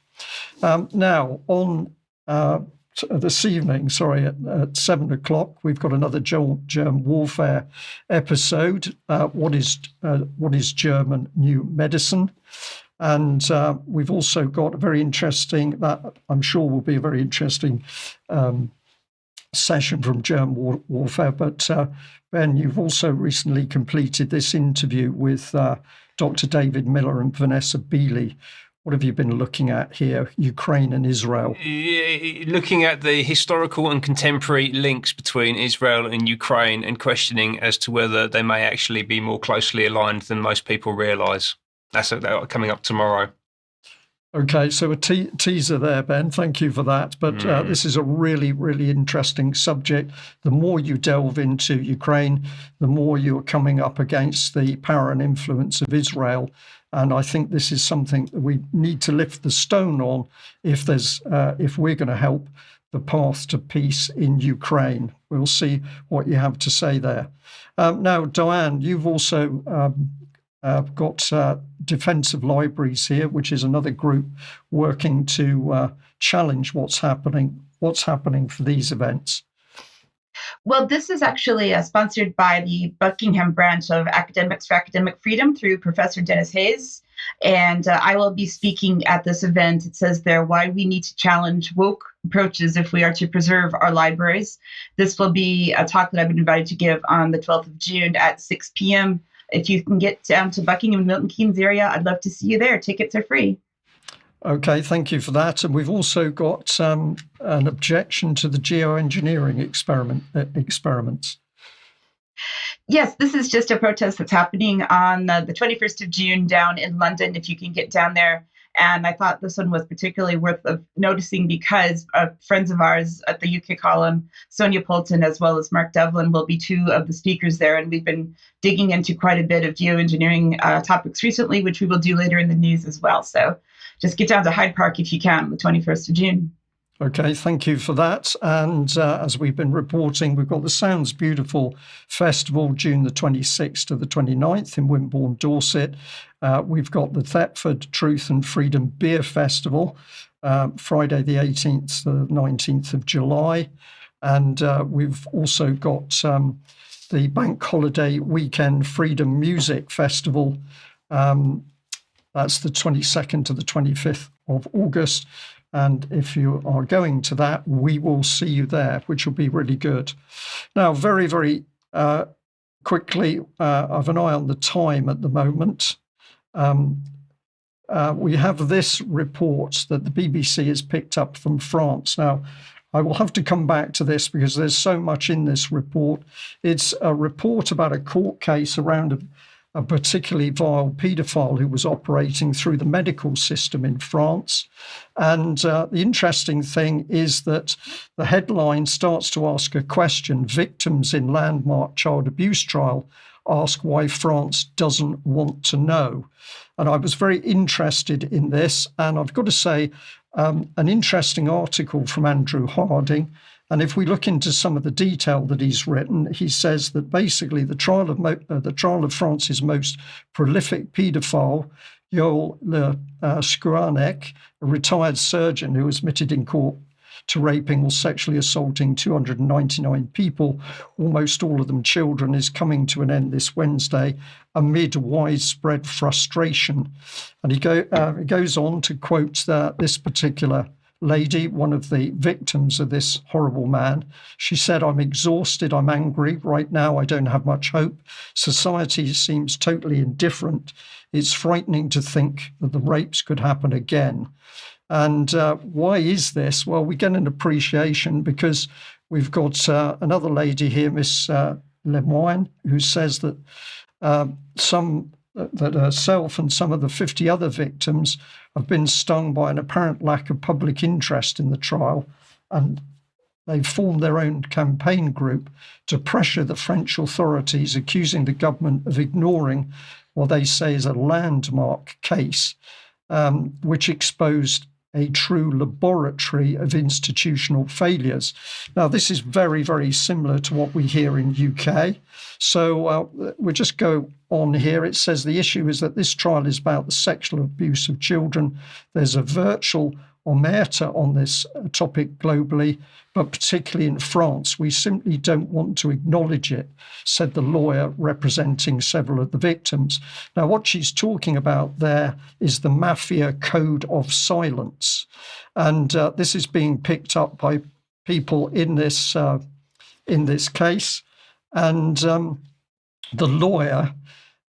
Now, on this evening, at 7 o'clock, we've got another germ warfare episode. What is German new medicine? And we've also got a very interesting, that I'm sure will be a very interesting session from germ warfare. But Ben, you've also recently completed this interview with Dr. David Miller and Vanessa Beeley. What have you been looking at here, Ukraine and Israel? Looking at the historical and contemporary links between Israel and Ukraine and questioning as to whether they may actually be more closely aligned than most people realise. That's coming up tomorrow. Okay, so a teaser there, Ben. Thank you for that. But this is a really, really interesting subject. The more you delve into Ukraine, the more you're coming up against the power and influence of Israel. And I think this is something that we need to lift the stone on if we're going to help the path to peace in Ukraine. We'll see what you have to say there. Now, Diane, you've also got Defensive Libraries here, which is another group working to challenge what's happening for these events. Well, this is actually sponsored by the Buckingham branch of Academics for Academic Freedom through Professor Dennis Hayes. And I will be speaking at this event. It says there, why we need to challenge woke approaches if we are to preserve our libraries. This will be a talk that I've been invited to give on the 12th of June at 6 p.m. If you can get down to Buckingham, Milton Keynes area, I'd love to see you there. Tickets are free. Okay, thank you for that. And we've also got an objection to the geoengineering experiments. Yes, this is just a protest that's happening on the 21st of June down in London, if you can get down there. And I thought this one was particularly worth noticing because friends of ours at the UK column, Sonia Poulton, as well as Mark Devlin, will be two of the speakers there. And we've been digging into quite a bit of geoengineering topics recently, which we will do later in the news as well. So just get down to Hyde Park if you can on the 21st of June. Okay, thank you for that. And as we've been reporting, we've got the Sounds Beautiful Festival, June the 26th to the 29th in Wimborne, Dorset. We've got the Thetford Truth and Freedom Beer Festival, Friday the 18th to the 19th of July. And we've also got the Bank Holiday Weekend Freedom Music Festival. That's the 22nd to the 25th of August. And if you are going to that, we will see you there, which will be really good. Now, very, very quickly, I've an eye on the time at the moment. We have this report that the BBC has picked up from France. Now, I will have to come back to this because there's so much in this report. It's a report about a court case around a particularly vile paedophile who was operating through the medical system in France. And the interesting thing is that the headline starts to ask a question. Victims in landmark child abuse trial ask why France doesn't want to know. And I was very interested in this. And I've got to say, an interesting article from Andrew Harding. And if we look into some of the detail that he's written, he says that basically the trial of France's most prolific paedophile, Yoel Le Scouarnec, a retired surgeon who was admitted in court to raping or sexually assaulting 299 people, almost all of them children, is coming to an end this Wednesday amid widespread frustration. And he goes on to quote this particular lady, one of the victims of this horrible man. She said, "I'm exhausted, I'm angry. Right now, I don't have much hope. Society seems totally indifferent. It's frightening to think that the rapes could happen again." And why is this? Well, we get an appreciation because we've got another lady here, Miss Lemoine, who says that that herself and some of the 50 other victims have been stung by an apparent lack of public interest in the trial, and they've formed their own campaign group to pressure the French authorities, accusing the government of ignoring what they say is a landmark case, which exposed a true laboratory of institutional failures. Now, this is very, very similar to what we hear in UK. So we'll just go on here. It says the issue is that this trial is about the sexual abuse of children. There's a virtual omerta on this topic globally, but particularly in France. We simply don't want to acknowledge it, said the lawyer representing several of the victims. Now, what she's talking about there is the mafia code of silence. And this is being picked up by people in this case. And the lawyer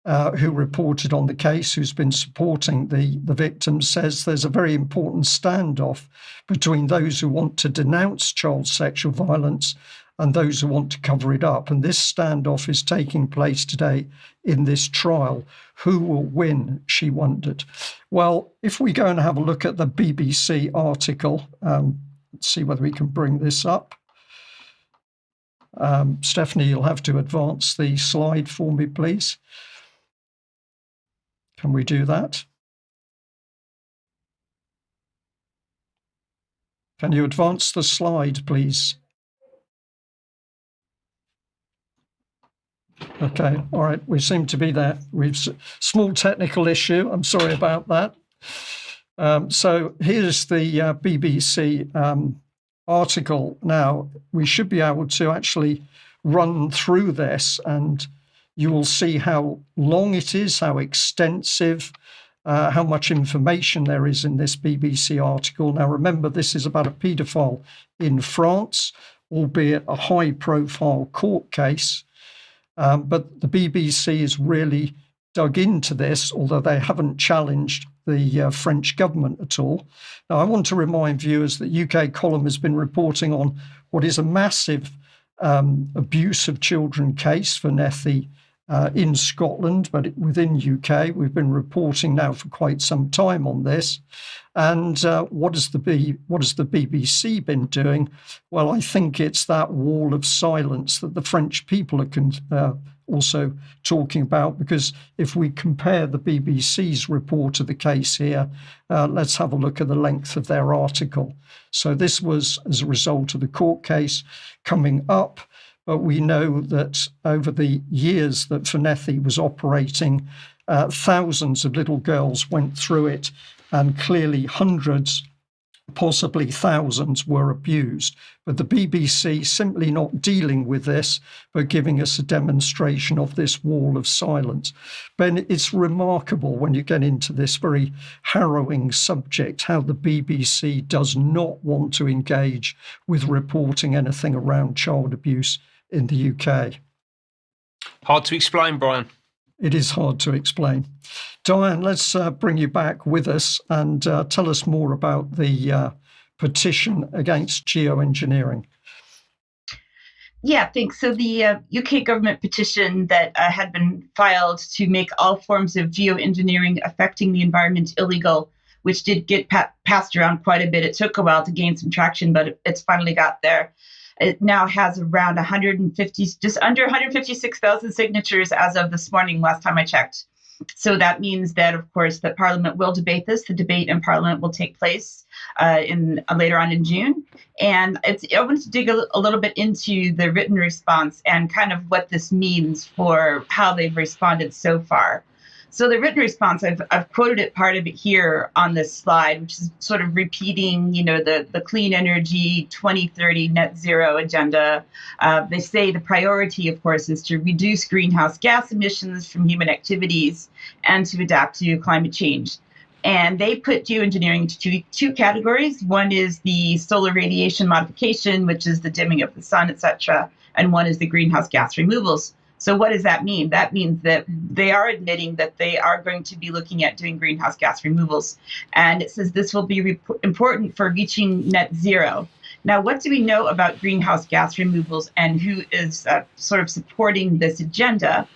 who reported on the case, who's been supporting the victims, says there's a very important standoff between those who want to denounce child sexual violence and those who want to cover it up. And this standoff is taking place today in this trial. Who will win, she wondered. Well, if we go and have a look at the BBC article, let's see whether we can bring this up. Stephanie, you'll have to advance the slide for me, please. Can we do that? Can you advance the slide, please? Okay, all right, we seem to be there. We've small technical issue. I'm sorry about that. So here's the BBC article. Now, we should be able to actually run through this, and you will see how long it is, how extensive, how much information there is in this BBC article. Now, remember, this is about a paedophile in France, albeit a high-profile court case. But the BBC has really dug into this, although they haven't challenged the French government at all. Now, I want to remind viewers that UK Column has been reporting on what is a massive abuse of children case for Nethe in Scotland, but within UK. We've been reporting now for quite some time on this. And what has the BBC been doing? Well, I think it's that wall of silence that the French people are also talking about, because if we compare the BBC's report of the case here, let's have a look at the length of their article. So this was as a result of the court case coming up, but we know that over the years that Nethe was operating, thousands of little girls went through it, and clearly hundreds, possibly thousands, were abused. But the BBC simply not dealing with this, but giving us a demonstration of this wall of silence. Ben, it's remarkable when you get into this very harrowing subject, how the BBC does not want to engage with reporting anything around child abuse in the UK. Hard to explain, Brian. It is hard to explain. Diane, let's bring you back with us and tell us more about the petition against geoengineering. Yeah, thanks. So the UK government petition that had been filed to make all forms of geoengineering affecting the environment illegal, which did get passed around quite a bit. It took a while to gain some traction, but it's finally got there. It now has around just under 156,000 signatures as of this morning, last time I checked. So that means that, of course, that Parliament will debate this. The debate in Parliament will take place later on in June. And I want to dig a little bit into the written response and kind of what this means for how they've responded so far. So the written response, I've quoted it, part of it here on this slide, which is sort of repeating, the clean energy 2030 net zero agenda. They say the priority, of course, is to reduce greenhouse gas emissions from human activities and to adapt to climate change. And they put geoengineering into two categories. One is the solar radiation modification, which is the dimming of the sun, et cetera. And one is the greenhouse gas removals. So what does that mean? That means that they are admitting that they are going to be looking at doing greenhouse gas removals. And it says this will be important for reaching net zero. Now, what do we know about greenhouse gas removals and who is sort of supporting this agenda?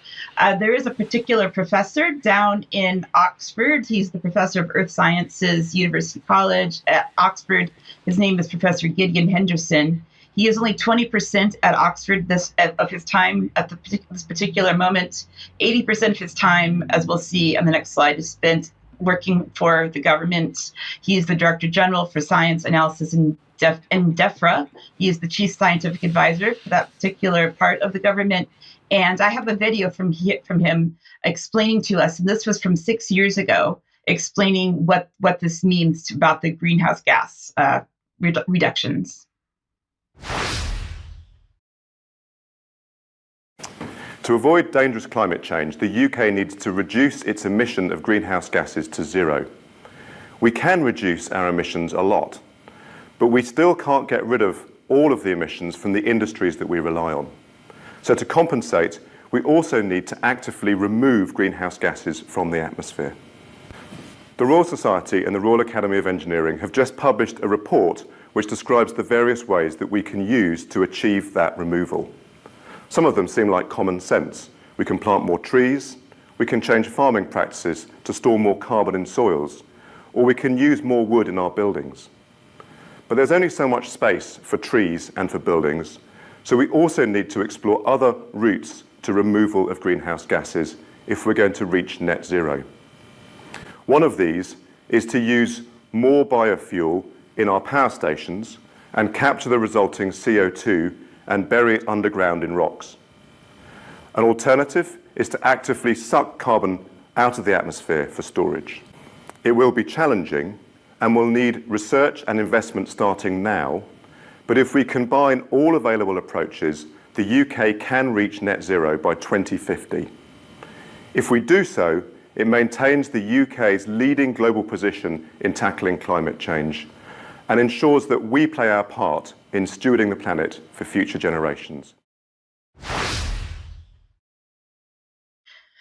There is a particular professor down in Oxford. He's the professor of Earth Sciences, University College at Oxford. His name is Professor Gideon Henderson. He is only 20% at Oxford of his time at this particular moment. 80% of his time, as we'll see on the next slide, is spent working for the government. He is the Director General for Science Analysis in DEFRA. He is the Chief Scientific Advisor for that particular part of the government. And I have a video from him explaining to us, and this was from 6 years ago, explaining what this means about the greenhouse gas reductions. To avoid dangerous climate change, the UK needs to reduce its emission of greenhouse gases to zero. We can reduce our emissions a lot, but we still can't get rid of all of the emissions from the industries that we rely on. So to compensate, we also need to actively remove greenhouse gases from the atmosphere. The Royal Society and the Royal Academy of Engineering have just published a report which describes the various ways that we can use to achieve that removal. Some of them seem like common sense. We can plant more trees, we can change farming practices to store more carbon in soils, or we can use more wood in our buildings. But there's only so much space for trees and for buildings, so we also need to explore other routes to removal of greenhouse gases if we're going to reach net zero. One of these is to use more biofuel in our power stations and capture the resulting CO2 and bury it underground in rocks. An alternative is to actively suck carbon out of the atmosphere for storage. It will be challenging and will need research and investment starting now, but if we combine all available approaches, the UK can reach net zero by 2050. If we do so, it maintains the UK's leading global position in tackling climate change and ensures that we play our part in stewarding the planet for future generations.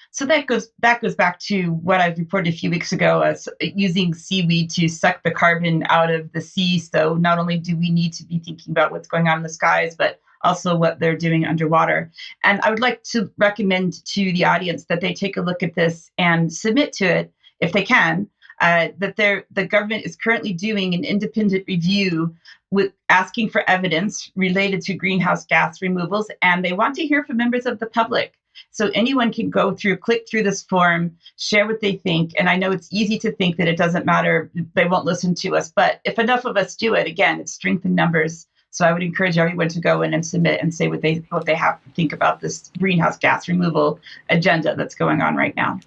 So that goes back to what I reported a few weeks ago as using seaweed to suck the carbon out of the sea. So not only do we need to be thinking about what's going on in the skies, but also what they're doing underwater. And I would like to recommend to the audience that they take a look at this and submit to it, if they can, that the government is currently doing an independent review with asking for evidence related to greenhouse gas removals, and they want to hear from members of the public. So anyone can click through this form, share what they think. And I know it's easy to think that it doesn't matter, they won't listen to us. But if enough of us do it, again, it's strength in numbers. So I would encourage everyone to go in and submit and say what they have to think about this greenhouse gas removal agenda that's going on right now.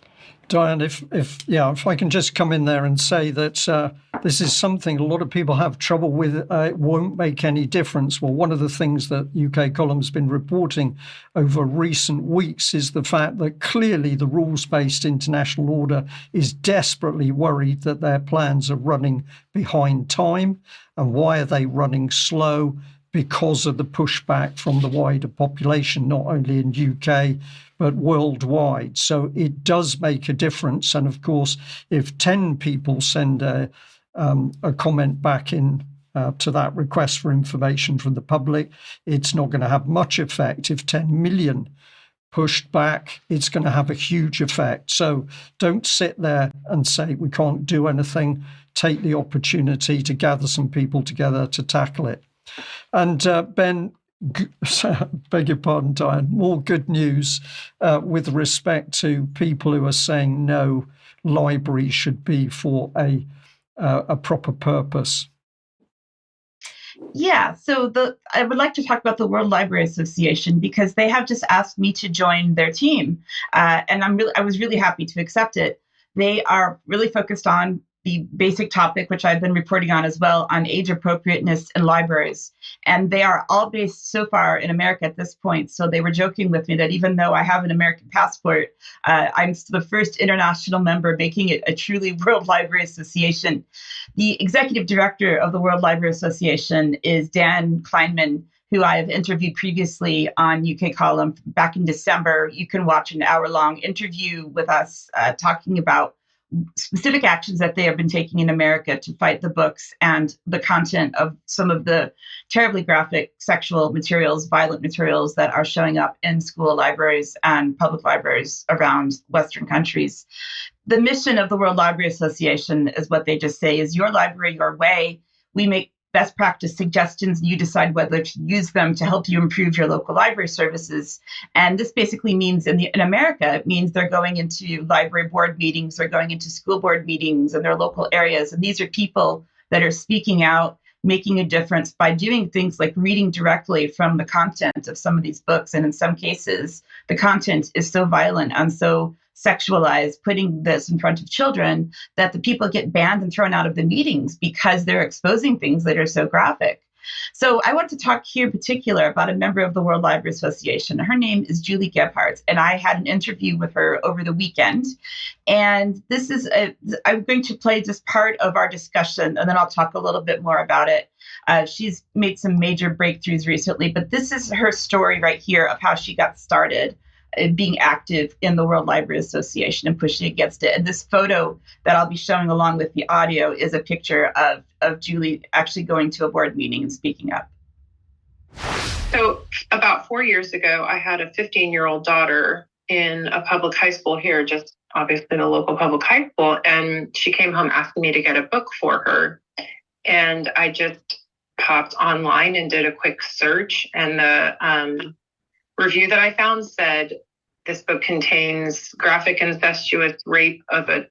Diane, if I can just come in there and say that this is something a lot of people have trouble with. It won't make any difference. Well, one of the things that UK Column's been reporting over recent weeks is the fact that clearly the rules-based international order is desperately worried that their plans are running behind time. And why are they running slow? Because of the pushback from the wider population, not only in UK, but worldwide. So it does make a difference. And of course, if 10 people send a comment back in to that request for information from the public, it's not going to have much effect. If 10 million pushed back, it's going to have a huge effect. So don't sit there and say we can't do anything. Take the opportunity to gather some people together to tackle it. And Ben, beg your pardon, Diane, more good news with respect to people who are saying no, libraries should be for a proper purpose. Yeah, so I would like to talk about the World Library Association because they have just asked me to join their team, and I was really happy to accept it. They are really focused on the basic topic, which I've been reporting on as well, on age appropriateness in libraries. And they are all based so far in America at this point. So they were joking with me that even though I have an American passport, I'm the first international member, making it a truly World Library Association. The executive director of the World Library Association is Dan Kleinman, who I have interviewed previously on UK Column back in December. You can watch an hour-long interview with us talking about specific actions that they have been taking in America to fight the books and the content of some of the terribly graphic sexual materials, violent materials that are showing up in school libraries and public libraries around Western countries. The mission of the World Library Association is what they just say is your library, your way. We make best practice suggestions, and you decide whether to use them to help you improve your local library services. And this basically means in America, it means they're going into library board meetings, they're going into school board meetings in their local areas. And these are people that are speaking out, making a difference by doing things like reading directly from the content of some of these books. And in some cases, the content is so violent and so sexualized, putting this in front of children, that the people get banned and thrown out of the meetings because they're exposing things that are so graphic. So I want to talk here in particular about a member of the World Library Association. Her name is Julie Gebhardt, and I had an interview with her over the weekend. And I'm going to play just part of our discussion, and then I'll talk a little bit more about it. She's made some major breakthroughs recently, but this is her story right here of how she got started. being active in the World Library Association and pushing against it. And this photo that I'll be showing along with the audio is a picture of Julie actually going to a board meeting and speaking up. So about 4 years ago, I had a 15-year-old daughter in a public high school here, just obviously the local public high school. And she came home asking me to get a book for her. And I just popped online and did a quick search. And the review that I found said this book contains graphic incestuous rape of I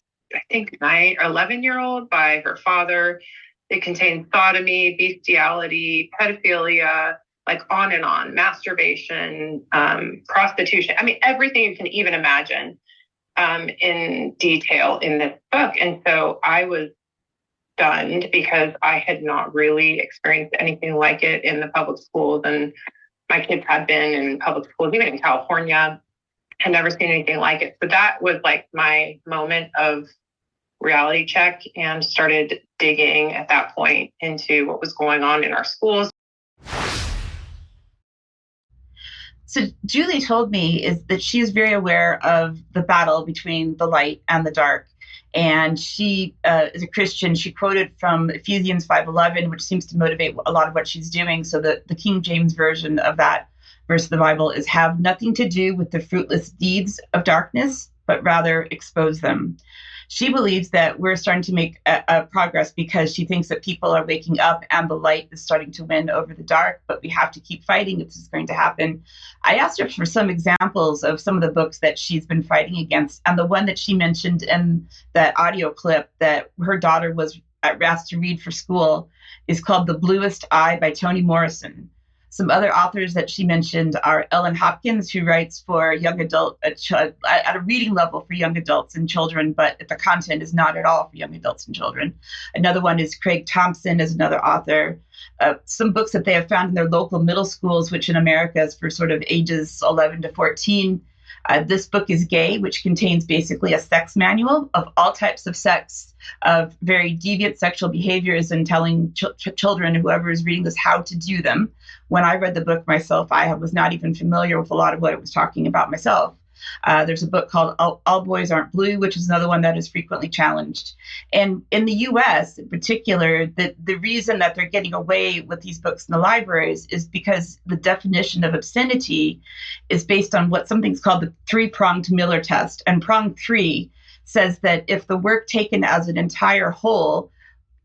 think 9 or 11-year-old by her father. It contains sodomy, bestiality, pedophilia, like on and on, masturbation, prostitution. I mean, everything you can even imagine in detail in this book. And so I was stunned because I had not really experienced anything like it in the public schools. And my kids had been in public schools, even in California, had never seen anything like it. So that was like my moment of reality check, and started digging at that point into what was going on in our schools. So Julie told me is that she is very aware of the battle between the light and the dark. And she is a Christian. She quoted from Ephesians 5:11, which seems to motivate a lot of what she's doing. So the King James version of that verse of the Bible is, have nothing to do with the fruitless deeds of darkness, but rather expose them. She believes that we're starting to make a progress because she thinks that people are waking up and the light is starting to win over the dark, but we have to keep fighting if this is going to happen. I asked her for some examples of some of the books that she's been fighting against. And the one that she mentioned in that audio clip that her daughter was asked to read for school is called The Bluest Eye by Toni Morrison. Some other authors that she mentioned are Ellen Hopkins, who writes for young adult at a reading level for young adults and children, but the content is not at all for young adults and children. Another one is Craig Thompson is another author. Some books that they have found in their local middle schools, which in America is for sort of ages 11 to 14. This book is Gay, which contains basically a sex manual of all types of sex, of very deviant sexual behaviors, and telling children, whoever is reading this, how to do them. When I read the book myself, I was not even familiar with a lot of what it was talking about myself. There's a book called All Boys Aren't Blue, which is another one that is frequently challenged. And in the U.S. in particular, the reason that they're getting away with these books in the libraries is because the definition of obscenity is based on what something's called the three-pronged Miller test. And prong 3 says that if the work taken as an entire whole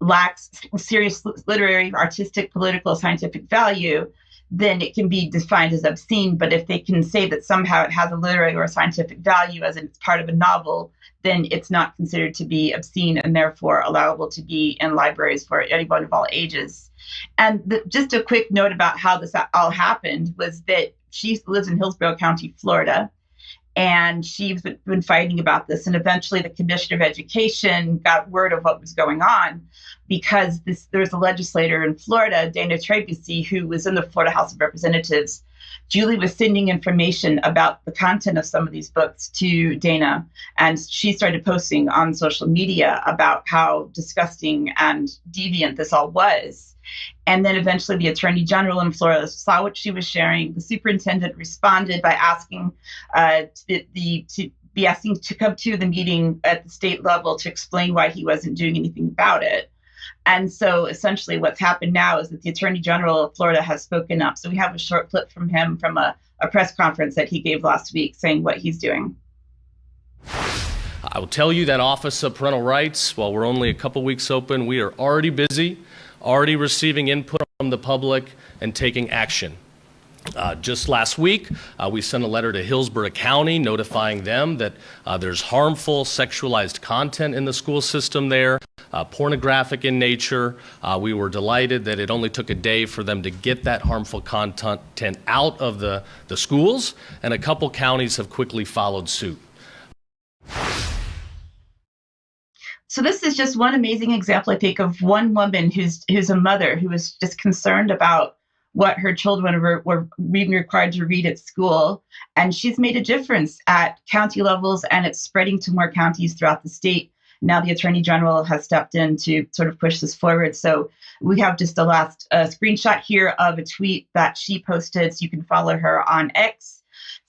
lacks serious literary, artistic, political, scientific value, then it can be defined as obscene. But if they can say that somehow it has a literary or scientific value as it's part of a novel, then it's not considered to be obscene and therefore allowable to be in libraries for anyone of all ages. And just a quick note about how this all happened was that she lives in Hillsborough County, Florida, and she's been fighting about this. And eventually the Commissioner of Education got word of what was going on because there's a legislator in Florida, Dana Trebuchet, who was in the Florida House of Representatives. Julie was sending information about the content of some of these books to Dana, and she started posting on social media about how disgusting and deviant this all was. And then eventually the Attorney General in Florida saw what she was sharing. The superintendent responded by asking to come to the meeting at the state level to explain why he wasn't doing anything about it. And so essentially what's happened now is that the Attorney General of Florida has spoken up. So we have a short clip from him from a press conference that he gave last week saying what he's doing. I will tell you that Office of Parental Rights, while we're only a couple weeks open, we are already busy, already receiving input from the public and taking action. Just last week, we sent a letter to Hillsborough County notifying them that there's harmful sexualized content in the school system there, pornographic in nature. We were delighted that it only took a day for them to get that harmful content out of the schools, and a couple counties have quickly followed suit. So this is just one amazing example, I think, of one woman who's a mother who was just concerned about what her children were being required to read at school. And she's made a difference at county levels, and it's spreading to more counties throughout the state. Now the Attorney General has stepped in to sort of push this forward. So we have just a last screenshot here of a tweet that she posted. So you can follow her on X,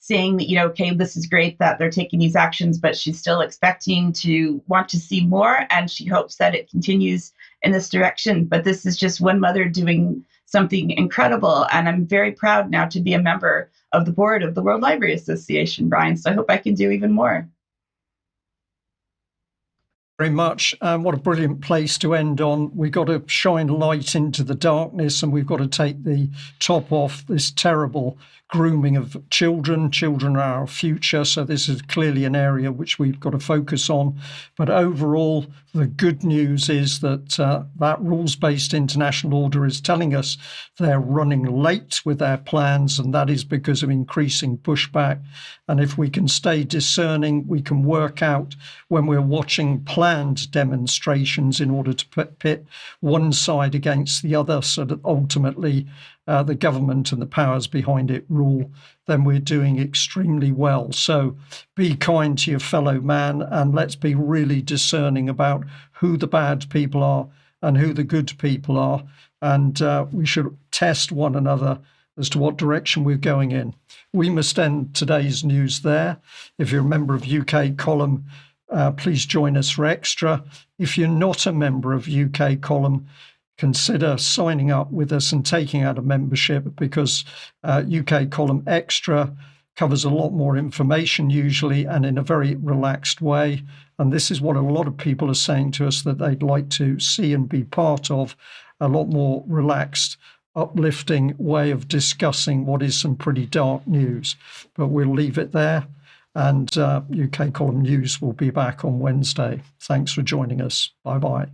saying that, okay, this is great that they're taking these actions, but she's still expecting to want to see more. And she hopes that it continues in this direction. But this is just one mother doing something incredible. And I'm very proud now to be a member of the board of the World Library Association, Brian. So I hope I can do even more. Very much. What a brilliant place to end on. We've got to shine light into the darkness, and we've got to take the top off this terrible grooming of children. Children are our future, so this is clearly an area which we've got to focus on. But overall, the good news is that that rules-based international order is telling us they're running late with their plans, and that is because of increasing pushback. And if we can stay discerning, we can work out when we're watching planned demonstrations in order to pit one side against the other, so that ultimately the government and the powers behind it rule, then we're doing extremely well. So be kind to your fellow man, and let's be really discerning about who the bad people are and who the good people are. And we should test one another as to what direction we're going in. We must end today's news there. If you're a member of UK Column, please join us for Extra. If you're not a member of UK Column, consider signing up with us and taking out a membership, because UK Column Extra covers a lot more information usually and in a very relaxed way. And this is what a lot of people are saying to us that they'd like to see and be part of, a lot more relaxed, uplifting way of discussing what is some pretty dark news. But we'll leave it there. And UK Column News will be back on Wednesday. Thanks for joining us. Bye-bye.